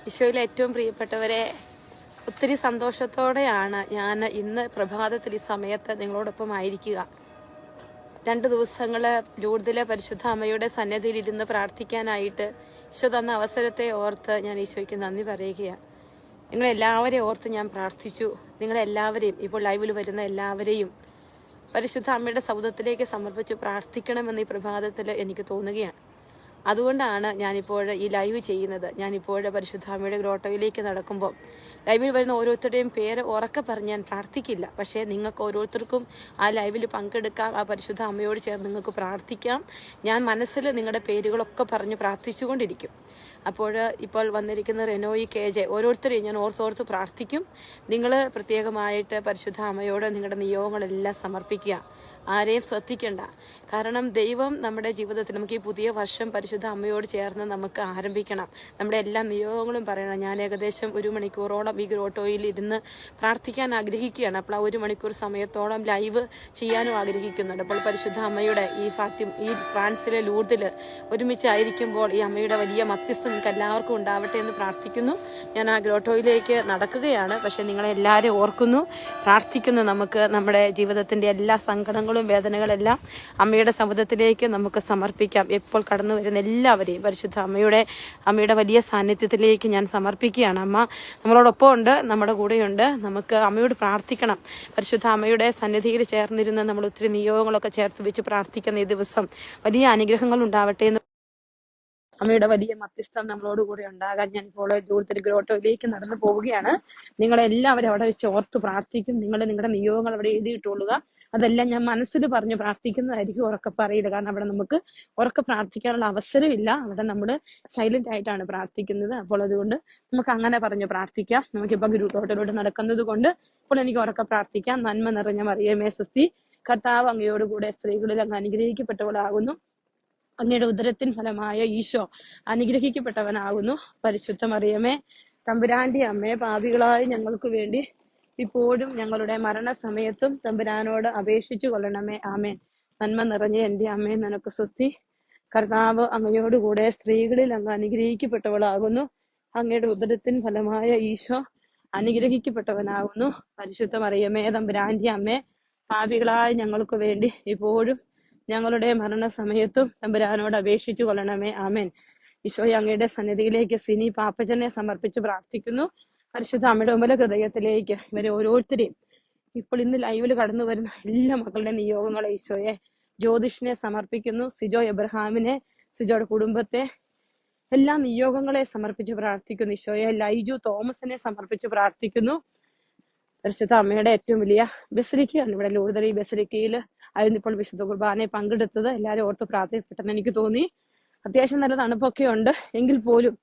ഈശോയിലെ ഏറ്റവും പ്രിയപ്പെട്ടവരെ, ഒത്തിരി സന്തോഷത്തോടെയാണ് ഞാൻ ഇന്ന് പ്രഭാതത്തിൽ ഈ സമയത്ത് നിങ്ങളോടൊപ്പം ആയിരിക്കുക. 2 ദിവസങ്ങൾ ലൂർദിലെ പരിശുദ്ധ അമ്മയുടെ സന്നിധിയിൽ ഇരുന്ന് പ്രാർത്ഥിക്കാനായിട്ട് ഈശോ തന്ന അവസരത്തെ ഓർത്ത് ഞാൻ ഈശോയ്ക്ക് നന്ദി പറയുകയാണ്. നിങ്ങളെല്ലാവരെയും ഓർത്ത് ഞാൻ പ്രാർത്ഥിച്ചു. നിങ്ങളെല്ലാവരെയും, ഇപ്പോൾ ലൈവിൽ വരുന്ന എല്ലാവരെയും പരിശുദ്ധ അമ്മയുടെ സൗധത്തിലേക്ക് സമർപ്പിച്ച് പ്രാർത്ഥിക്കണമെന്ന് ഈ പ്രഭാതത്തിൽ എനിക്ക് തോന്നുകയാണ്. അതുകൊണ്ടാണ് ഞാനിപ്പോൾ ഈ ലൈവ് ചെയ്യുന്നത്. ഞാനിപ്പോൾ പരിശുദ്ധ അമ്മയുടെ ഗ്രോട്ടോയിലേക്ക് നടക്കുമ്പോൾ ലൈവിൽ വരുന്ന ഓരോരുത്തരുടെയും പേര് ഉറക്കെ പറഞ്ഞ് ഞാൻ പ്രാർത്ഥിക്കില്ല. പക്ഷേ നിങ്ങൾക്ക് ഓരോരുത്തർക്കും ആ ലൈവിൽ പങ്കെടുക്കാം, ആ പരിശുദ്ധ അമ്മയോട് ചേർന്ന് നിങ്ങൾക്ക് പ്രാർത്ഥിക്കാം. ഞാൻ മനസ്സിൽ നിങ്ങളുടെ പേരുകളൊക്കെ പറഞ്ഞ് പ്രാർത്ഥിച്ചുകൊണ്ടിരിക്കും. ഇപ്പോൾ വന്നിരിക്കുന്ന റെനോയി, KJ, ഓരോരുത്തരെയും ഞാൻ ഓർത്തോർത്ത് പ്രാർത്ഥിക്കും. നിങ്ങൾ പ്രത്യേകമായിട്ട് പരിശുദ്ധ അമ്മയോട് നിങ്ങളുടെ നിയോഗങ്ങളെല്ലാം സമർപ്പിക്കുക. ആരെയും ശ്രദ്ധിക്കണ്ട. കാരണം ദൈവം നമ്മുടെ ജീവിതത്തിൽ നമുക്ക് ഈ പുതിയ വർഷം പരിശുദ്ധ അമ്മയോട് ചേർന്ന് നമുക്ക് ആരംഭിക്കണം. നമ്മുടെ എല്ലാ നിയോഗങ്ങളും പറയണം. ഞാൻ ഏകദേശം 1 മണിക്കൂറോളം ഈ ഗ്രോട്ടോയിൽ ഇരുന്ന് പ്രാർത്ഥിക്കാൻ ആഗ്രഹിക്കുകയാണ്. അപ്പോൾ ആ 1 മണിക്കൂർ സമയത്തോളം ലൈവ് ചെയ്യാനും ആഗ്രഹിക്കുന്നുണ്ട്. അപ്പോൾ പരിശുദ്ധ അമ്മയുടെ ഈ ഫ്രാൻസിലെ ലൂർദിൽ ഒരുമിച്ചായിരിക്കുമ്പോൾ ഈ അമ്മയുടെ വലിയ മധ്യസ്ഥം നിങ്ങൾക്ക് എല്ലാവർക്കും ഉണ്ടാവട്ടെ എന്ന് പ്രാർത്ഥിക്കുന്നു. ഞാൻ ആ ഗ്രോട്ടോയിലേക്ക് നടക്കുകയാണ്. പക്ഷെ നിങ്ങളെല്ലാവരും ഓർക്കുന്നു, പ്രാർത്ഥിക്കുന്നു. നമുക്ക് നമ്മുടെ ജീവിതത്തിൻ്റെ എല്ലാ സങ്കടങ്ങളും വേദനകളെല്ലാം അമ്മയുടെ സമുദ്രത്തിലേക്ക് നമുക്ക് സമർപ്പിക്കാം. എപ്പോൾ കടന്നു വരുന്ന എല്ലാവരെയും പരിശുദ്ധ അമ്മയുടെ വലിയ സാന്നിധ്യത്തിലേക്ക് ഞാൻ സമർപ്പിക്കുകയാണ്. അമ്മ നമ്മളോടൊപ്പം ഉണ്ട്, നമ്മുടെ കൂടെയുണ്ട്. നമുക്ക് അമ്മയോട് പ്രാർത്ഥിക്കണം. പരിശുദ്ധ അമ്മയുടെ സന്നിധിയിൽ ചേർന്നിരുന്ന് നമ്മൾ ഒത്തിരി നിയോഗങ്ങളൊക്കെ ചേർത്ത് വെച്ച് പ്രാർത്ഥിക്കുന്ന ഈ ദിവസം വലിയ അനുഗ്രഹങ്ങൾ ഉണ്ടാവട്ടെ എന്ന് അമ്മയുടെ വലിയ മധ്യസ്ഥം നമ്മളോടുകൂടി ഉണ്ടാകാൻ ഞാൻ ഇപ്പോൾ ദൂരത്തിൽ ഗ്രോട്ടോയിലേക്ക് നടന്നു പോവുകയാണ്. നിങ്ങളെല്ലാവരും അവിടെ വെച്ച് ഓർത്ത് പ്രാർത്ഥിക്കും. നിങ്ങളുടെ നിയോഗങ്ങൾ അവിടെ എഴുതിയിട്ടുള്ളുക. അതെല്ലാം ഞാൻ മനസ്സിൽ പറഞ്ഞ് പ്രാർത്ഥിക്കുന്നതായിരിക്കും, ഉറക്കെ പറയില്ല. കാരണം അവിടെ നമുക്ക് ഉറക്കെ പ്രാർത്ഥിക്കാനുള്ള അവസരമില്ല. അവിടെ നമ്മൾ സൈലന്റ് ആയിട്ടാണ് പ്രാർത്ഥിക്കുന്നത്. അപ്പോൾ അതുകൊണ്ട് നമുക്ക് അങ്ങനെ പറഞ്ഞ് പ്രാർത്ഥിക്കാം. നമുക്കിപ്പോൾ ഗ്രോട്ടോയിലൂടെ നടക്കുന്നത് കൊണ്ട് ഇപ്പോൾ എനിക്ക് ഉറക്കെ പ്രാർത്ഥിക്കാം. നന്മ നിറഞ്ഞ മറിയമേ സ്വസ്തി, കർത്താവ് അങ്ങയോടുകൂടെ സ്ത്രീകളിൽ അങ്ങ് അനുഗ്രഹിക്കപ്പെട്ടവളാകുന്നു. അങ്ങയുടെ ഉദരത്തിൻ ഫലമായ ഈശോ അനുഗ്രഹിക്കപ്പെട്ടവനാകുന്നു. പരിശുദ്ധ മറിയമേ തമ്പുരാന്റെ അമ്മയെ, പാപികളായ ഞങ്ങൾക്ക് വേണ്ടി ഇപ്പോഴും ഞങ്ങളുടെ മരണസമയത്തും തമ്പുരാനോട് അപേക്ഷിച്ചു കൊള്ളണമേ. ആമേൻ. നന്മ നിറഞ്ഞ എൻ്റെ അമ്മേ, നിനക്ക് സ്വസ്തി, കർത്താവ് അങ്ങയോടുകൂടെ സ്ത്രീകളിൽ അങ്ങ് അനുഗ്രഹിക്കപ്പെട്ടവളാകുന്നു. അങ്ങയുടെ ഉദരത്തിൻ ഫലമായ ഈശോ അനുഗ്രഹിക്കപ്പെട്ടവനാകുന്നു. പരിശുദ്ധ മറിയമേ തമ്പുരാന്റെ അമ്മേ, പാപികളായ ഞങ്ങൾക്ക് വേണ്ടി ഇപ്പോഴും ഞങ്ങളുടെ മരണസമയത്തും തമ്പുരാനോട് അപേക്ഷിച്ചു കൊള്ളണമേ. ആമേൻ. ഈശോയെ അങ്ങയുടെ സന്നിധിയിലേക്ക് സിനി പാപ്പച്ചനെ സമർപ്പിച്ച് പ്രാർത്ഥിക്കുന്നു. പരിശുദ്ധ അമ്മയുടെ ഉമ്മല ഹൃദയത്തിലേക്ക് ഇവരെ ഓരോരുത്തരെയും ഇപ്പോൾ ഇന്ന് ലൈവിൽ കടന്നു വരുന്ന എല്ലാ മക്കളുടെ നിയോഗങ്ങളെ ഈശോയെ ജ്യോതിഷിനെ സമർപ്പിക്കുന്നു. സിജോ എബ്രഹാമിനെ, സിജോയുടെ കുടുംബത്തെ, എല്ലാ നിയോഗങ്ങളെ സമർപ്പിച്ച് പ്രാർത്ഥിക്കുന്നു. ഈശോയെ ലൈജു തോമസിനെ സമർപ്പിച്ച് പ്രാർത്ഥിക്കുന്നു. പരിശുദ്ധ അമ്മയുടെ ഏറ്റവും വലിയ ബസലിക്കയാണ് ഇവിടെ ലൂർദ്. ഈ ബസലിക്കയിൽ ആയിരുന്നു ഇപ്പോൾ വിശുദ്ധ കുർബാനയെ പങ്കെടുത്തത്. എല്ലാവരും ഓർത്ത് പ്രാർത്ഥിക്കപ്പെട്ടെന്ന് എനിക്ക് തോന്നി. അത്യാവശ്യം നല്ല തണുപ്പൊക്കെ ഉണ്ട്. എങ്കിൽ പോലും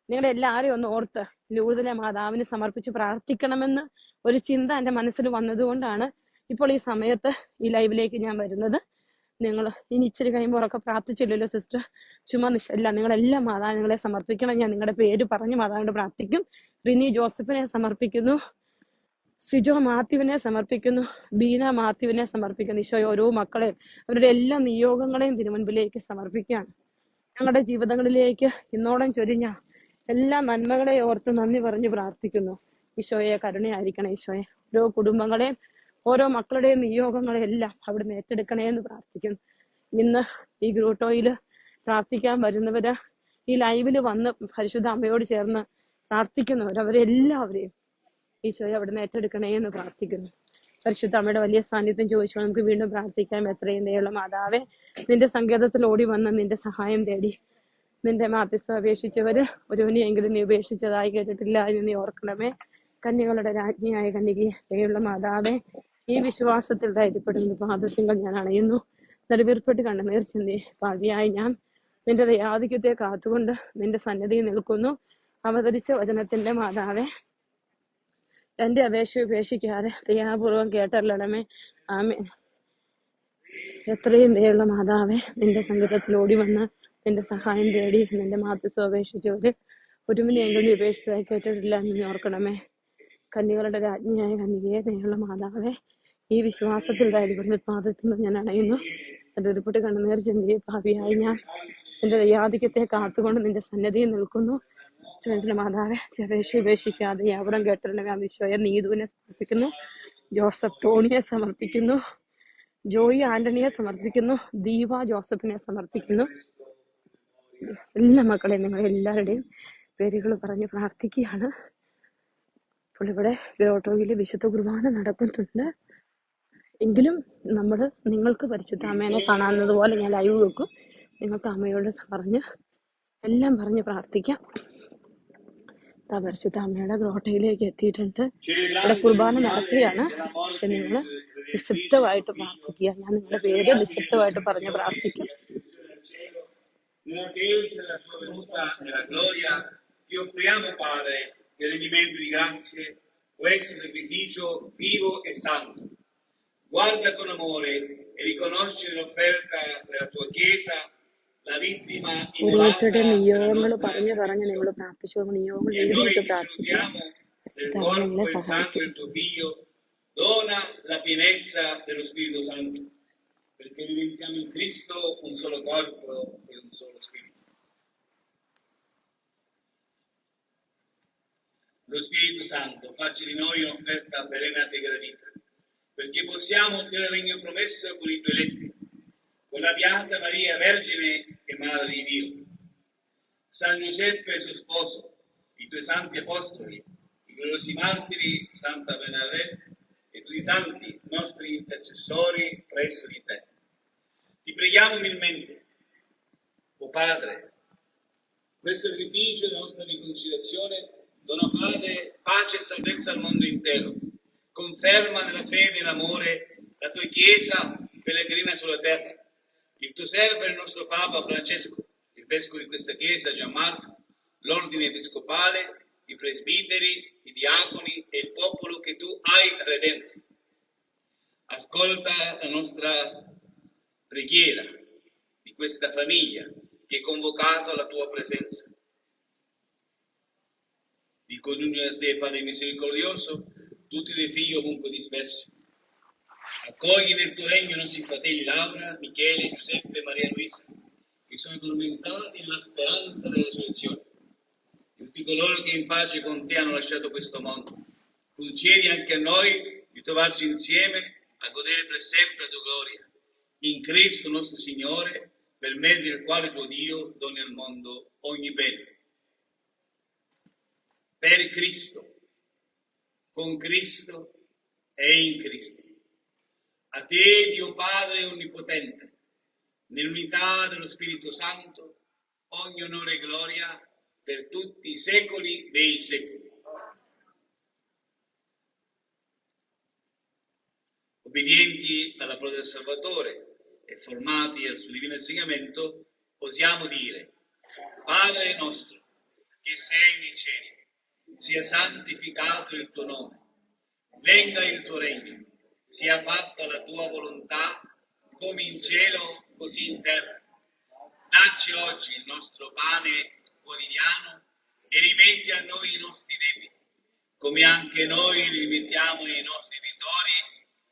നിങ്ങളെല്ലാവരെയും ഒന്ന് ഓർത്ത് ലൂർദിലെ മാതാവിനെ സമർപ്പിച്ച് പ്രാർത്ഥിക്കണമെന്ന് ഒരു ചിന്ത എൻ്റെ മനസ്സിൽ വന്നതുകൊണ്ടാണ് ഇപ്പോൾ ഈ സമയത്ത് ഈ ലൈവിലേക്ക് ഞാൻ വരുന്നത്. നിങ്ങൾ ഇനി ഇച്ചിരി കഴിയുമ്പോൾ ഉറക്കെ പ്രാർത്ഥിച്ചില്ലല്ലോ സിസ്റ്റർ, ചുമ്മാ നിശ്ചയില്ല. നിങ്ങളെല്ലാം മാതാവിനെ സമർപ്പിക്കണം. ഞാൻ നിങ്ങളുടെ പേര് പറഞ്ഞ് മാതാവിനോട് പ്രാർത്ഥിക്കും. റിനി ജോസഫിനെ സമർപ്പിക്കുന്നു, സിജോ മാത്യുവിനെ സമർപ്പിക്കുന്നു, ബീന മാത്യുവിനെ സമർപ്പിക്കുന്നു. ഈശോയെ ഓരോ മക്കളെയും അവരുടെ എല്ലാ നിയോഗങ്ങളെയും തിരുമുൻപിലേക്ക് സമർപ്പിക്കുകയാണ്. ഞങ്ങളുടെ ജീവിതങ്ങളിലേക്ക് ഇന്നോളം ചൊരിഞ്ഞ എല്ലാ നന്മകളെ ഓർത്ത് നന്ദി പറഞ്ഞ് പ്രാർത്ഥിക്കുന്നു. ഈശോയെ കരുണയായിരിക്കണം. ഈശോയെ ഓരോ കുടുംബങ്ങളെയും ഓരോ മക്കളുടെയും നിയോഗങ്ങളെല്ലാം അവിടുന്ന് ഏറ്റെടുക്കണേ എന്ന് പ്രാർത്ഥിക്കുന്നു. ഇന്ന് ഈ ഗ്രോട്ടോയിൽ പ്രാർത്ഥിക്കാൻ വരുന്നവര്, ഈ ലൈവില് വന്ന് പരിശുദ്ധ അമ്മയോട് ചേർന്ന് പ്രാർത്ഥിക്കുന്നവർ, അവരെല്ലാവരെയും ഈശോയെ അവിടുന്ന് ഏറ്റെടുക്കണേ എന്ന് പ്രാർത്ഥിക്കുന്നു. പരിശുദ്ധ അമ്മയുടെ വലിയ സാന്നിധ്യം ചോദിച്ചാൽ നമുക്ക് വീണ്ടും പ്രാർത്ഥിക്കാം. എത്രയും ദയുള്ള മാതാവേ, നിന്റെ സങ്കേതത്തിൽ ഓടി വന്ന് നിന്റെ സഹായം തേടി നിന്റെ മാധ്യസ്ഥം അപേക്ഷിച്ചവര് ഒരുവനെയെങ്കിലും നീ ഉപേക്ഷിച്ചതായി കേട്ടിട്ടില്ല എന്ന് നീ ഓർക്കണമേ. കന്യകളുടെ രാജ്ഞിയായ കന്യകയെ, ദയുള്ള മാതാവേ, ഈ വിശ്വാസത്തിൽ ധൈര്യപ്പെടുന്ന പാദത്തിങ്കൾ ഞാൻ അണയുന്നു. നെടുവീർപ്പെട്ട് കണ്ട നേർച്ചെന്തി പാപിയായി ഞാൻ നിന്റെ ദയാധിക്യത്തെ കാത്തുകൊണ്ട് നിന്റെ സന്നിധിയിൽ നിൽക്കുന്നു. അവതരിച്ച വചനത്തിന്റെ മാതാവേ, എന്റെ അപേക്ഷ ഉപേക്ഷിക്കാതെ ദയാപൂർവം കേട്ടല്ലണമേ. ആമേൻ. എത്രയും ദയുള്ള മാതാവേ, നിന്റെ സംഗീതത്തിൽ ഓടി വന്ന് നിന്റെ സഹായം തേടി നിന്റെ മാധ്യസ്ഥം അപേക്ഷിച്ചവര് ഒരുമിനെങ്കിലും ഉപേക്ഷിച്ചതായി കേട്ടിട്ടില്ല എന്ന് ഓർക്കണമേ. കന്യകളുടെ രാജ്ഞിയായ കന്യകയെ, ദയുള്ള മാതാവേ, ഈ വിശ്വാസത്തിൽ ധൈര്യപ്പെടുന്ന പാദത്തിൽ ഞാൻ അണയുന്നു. എന്റെ ഒരുപെട്ട് കണ്ണുനീർ ചിന്തിയെ പാപിയായി ഞാൻ നിന്റെ ദയാധിക്യത്തെ കാത്തുകൊണ്ട് നിന്റെ സന്നദ്ധിയിൽ നിൽക്കുന്നു. ചുരത്തിലെ മാതാവെ ചെറിയ ഉപേക്ഷിക്കാതെ യാവടം കേട്ടറിനെ വിശ്വയെ നീതുവിനെ സമർപ്പിക്കുന്നു. ജോസഫ് ടോണിയെ സമർപ്പിക്കുന്നു. ജോയി ആന്റണിയെ സമർപ്പിക്കുന്നു. ദീപ ജോസഫിനെ സമർപ്പിക്കുന്നു. എല്ലാ മക്കളെയും നിങ്ങൾ എല്ലാവരുടെയും പേരുകൾ പറഞ്ഞ് പ്രാർത്ഥിക്കുകയാണ്. അപ്പോൾ ഇവിടെ ഗ്രോട്ടോയിൽ വിശുദ്ധ കുർബാന നടക്കുന്നുണ്ട്. എങ്കിലും നമ്മൾ നിങ്ങൾക്ക് പരിശുദ്ധ അമ്മേനെ കാണാവുന്നത് പോലെ ഞാൻ ലൈവ് വെക്കും. നിങ്ങൾക്ക് അമ്മയോട് എല്ലാം പറഞ്ഞ് പ്രാർത്ഥിക്കാം. പരിശുദ്ധ അമ്മയുടെ ഗ്രോട്ടയിലേക്ക് എത്തിയിട്ടുണ്ട്. ഇവിടെ കുർബാന നടക്കുകയാണ്. പക്ഷെ നിങ്ങൾ നിശബ്ദമായിട്ട് പ്രാർത്ഥിക്കുക. ഞാൻ നിങ്ങളുടെ പേര് നിശബ്ദമായിട്ട് പറഞ്ഞ് പ്രാർത്ഥിക്കും. Guarda con amore e riconosci l'offerta della tua Chiesa, la vittima ഓരോരുത്തരുടെ നിയോഗങ്ങൾ പറഞ്ഞു നിങ്ങൾ പ്രാർത്ഥിച്ചു. നിയോഗങ്ങൾ എഴുതിയിട്ട് പ്രാർത്ഥിക്കുക. നിങ്ങളെ സഹായിക്കും. Dona la pienezza dello Spirito Santo, perché diventiamo in Cristo un solo corpo e un solo Spirito. Lo Spirito Santo faccia di noi un'offerta perenna e gradita, perché possiamo ottenere il regno promesso con i tuoi eletti, con la Beata Maria, Vergine e Madre di Dio, San Giuseppe suo sposo, i tuoi santi apostoli, i gloriosi martiri, Santa Bernadette e tutti i santi nostri intercessori presso di te. Ti preghiamo umilmente, o Padre, questo sacrificio della nostra riconciliazione dona pace e salvezza al mondo intero. Conferma nella fede e l'amore la tua Chiesa pellegrina sulla terra. Il tuo servo è il nostro Papa Francesco, il vescovo di questa Chiesa Gianmarco, l'ordine episcopale, i presbiteri, i diaconi e il popolo che tu hai redento. Ascolta la nostra preghiera di questa famiglia che è convocata alla tua presenza. Ricongiunge a te, Padre misericordioso, tutti i tuoi figli ovunque dispersi. Accogli nel tuo regno i nostri fratelli Laura, Michele, Giuseppe e Maria Luisa, che sono addormentati nella speranza della resurrezione. Tutti coloro che in pace con te hanno lasciato questo mondo, concedi anche a noi di trovarci insieme a godere per sempre la tua gloria. In Cristo nostro Signore, per mezzo del quale tuo Dio doni al mondo ogni bene. Per Cristo, con Cristo e in Cristo. A te, Dio Padre Onnipotente, nell'unità dello Spirito Santo, ogni onore e gloria per tutti i secoli dei secoli. Obbedienti alla parola del Salvatore e formati al suo divino insegnamento, osiamo dire: Padre nostro, che sei nei cieli, sia santificato il tuo nome, venga il tuo regno, sia fatta la tua volontà, come in cielo, così in terra. Dacci oggi il nostro pane quotidiano e rimetti a noi i nostri debiti, come anche noi rimettiamo ai nostri debitori,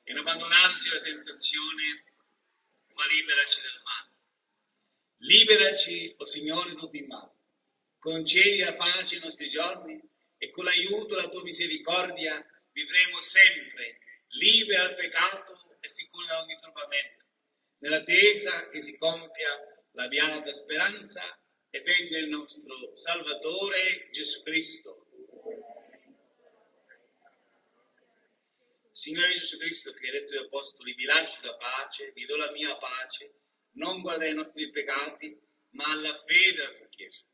e non abbandonarci alla tentazione, ma liberaci dal male. Liberaci, o Signore, da tutto il male. Concedi la pace ai nostri giorni e con l'aiuto della tua misericordia vivremo sempre liberi dal peccato e sicuri da ogni turbamento, nell'attesa che si compia la beata speranza e venga il nostro Salvatore Gesù Cristo. Signore Gesù Cristo, che hai detto agli Apostoli: vi lascio la pace, vi do la mia pace, non guardai i nostri peccati, ma alla fede della tua Chiesa,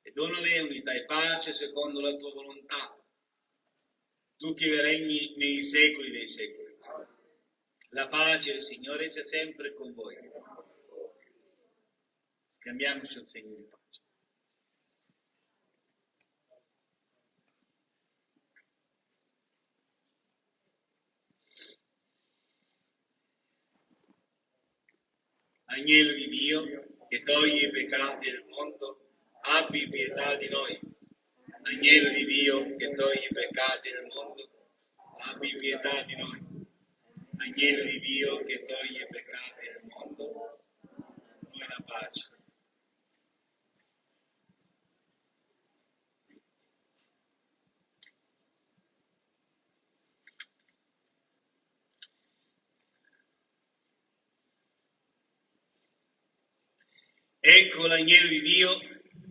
e donale unità e pace secondo la tua volontà, tu che regni nei secoli dei secoli. La pace del Signore sia sempre con voi. Scambiamoci un segno di pace. Agnello di Dio, che toglie i peccati del mondo, abbi pietà di noi. Agnello di Dio, che toglie i peccati del mondo, abbi pietà di noi. Agnello di Dio, che toglie i peccati del mondo, noi la pace. Ecco l'agnello di Dio,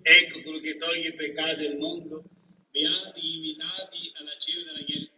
ecco quello che toglie il peccato del mondo. Beati gli invitati alla cena dell'agnello.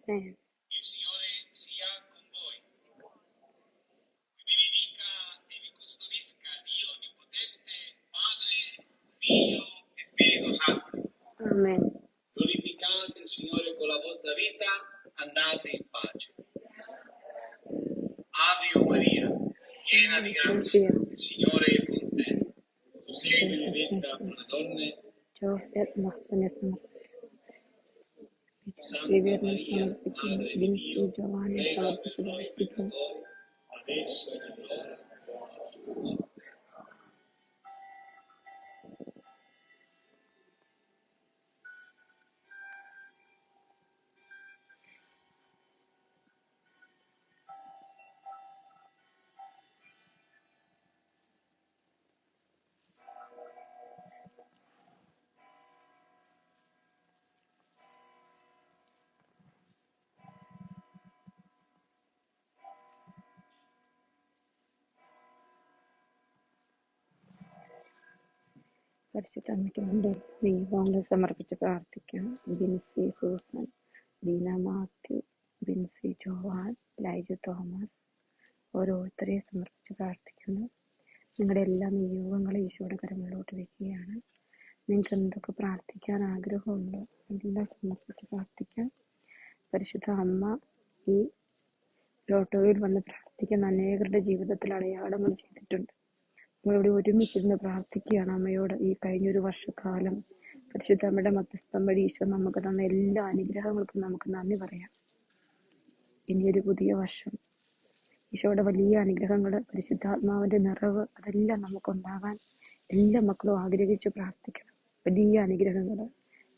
Il Signore sia con voi. Vi benedica e vi custodisca Dio Onnipotente, Padre, Figlio e Spirito Santo. Amen. Glorificate il Signore con la vostra vita, andate in pace. Ave Maria, piena di grazia, il Signore è con te. Tu sei benedetta fra le donne, Joseph Mastane Santa Savior Maria, സമർപ്പിക്കുന്നു. Madre di Binsi Dio, ജവാനെ prega per സമർപ്പിച്ച് noi പ്രാർത്ഥിക്കുന്നു. peccatori, adesso e nell'ora della nostra morte. പരിശുദ്ധ അമ്മയ്ക്ക് മുമ്പ് ദൈവങ്ങളെ സമർപ്പിച്ച് പ്രാർത്ഥിക്കാം. Binsi Susan, ദീന Mathew, Binsi Joan, Laiju Thomas, ഓരോരുത്തരെയും സമർപ്പിച്ച് പ്രാർത്ഥിക്കുന്നു. നിങ്ങളുടെ എല്ലാ നിയോഗങ്ങളും ഈശോയുടെ കരങ്ങളിലോട്ട് വയ്ക്കുകയാണ്. നിങ്ങൾക്ക് എന്തൊക്കെ പ്രാർത്ഥിക്കാൻ ആഗ്രഹമുണ്ടോ എല്ലാം സമർപ്പിച്ച് പ്രാർത്ഥിക്കാം. പരിശുദ്ധ അമ്മ ഈ ലോട്ടോയിൽ വന്ന് പ്രാർത്ഥിക്കുന്ന അനേകരുടെ ജീവിതത്തിൽ അടയാളങ്ങൾ ചെയ്തിട്ടുണ്ട്. നമ്മളിവിടെ ഒരുമിച്ചിരുന്ന് പ്രാർത്ഥിക്കുകയാണ് അമ്മയോട്. ഈ കഴിഞ്ഞൊരു വർഷക്കാലം പരിശുദ്ധ അമ്മയുടെ മധ്യസ്ഥം വഴി ഈശോ നമുക്ക് തന്ന എല്ലാ അനുഗ്രഹങ്ങൾക്കും നമുക്ക് നന്ദി പറയാം. ഇനിയൊരു പുതിയ വർഷം ഈശോയുടെ വലിയ അനുഗ്രഹങ്ങൾ, പരിശുദ്ധാത്മാവിന്റെ നിറവ്, അതെല്ലാം നമുക്കുണ്ടാകാൻ എല്ലാ മക്കളും ആഗ്രഹിച്ച് പ്രാർത്ഥിക്കണം. വലിയ അനുഗ്രഹങ്ങൾ,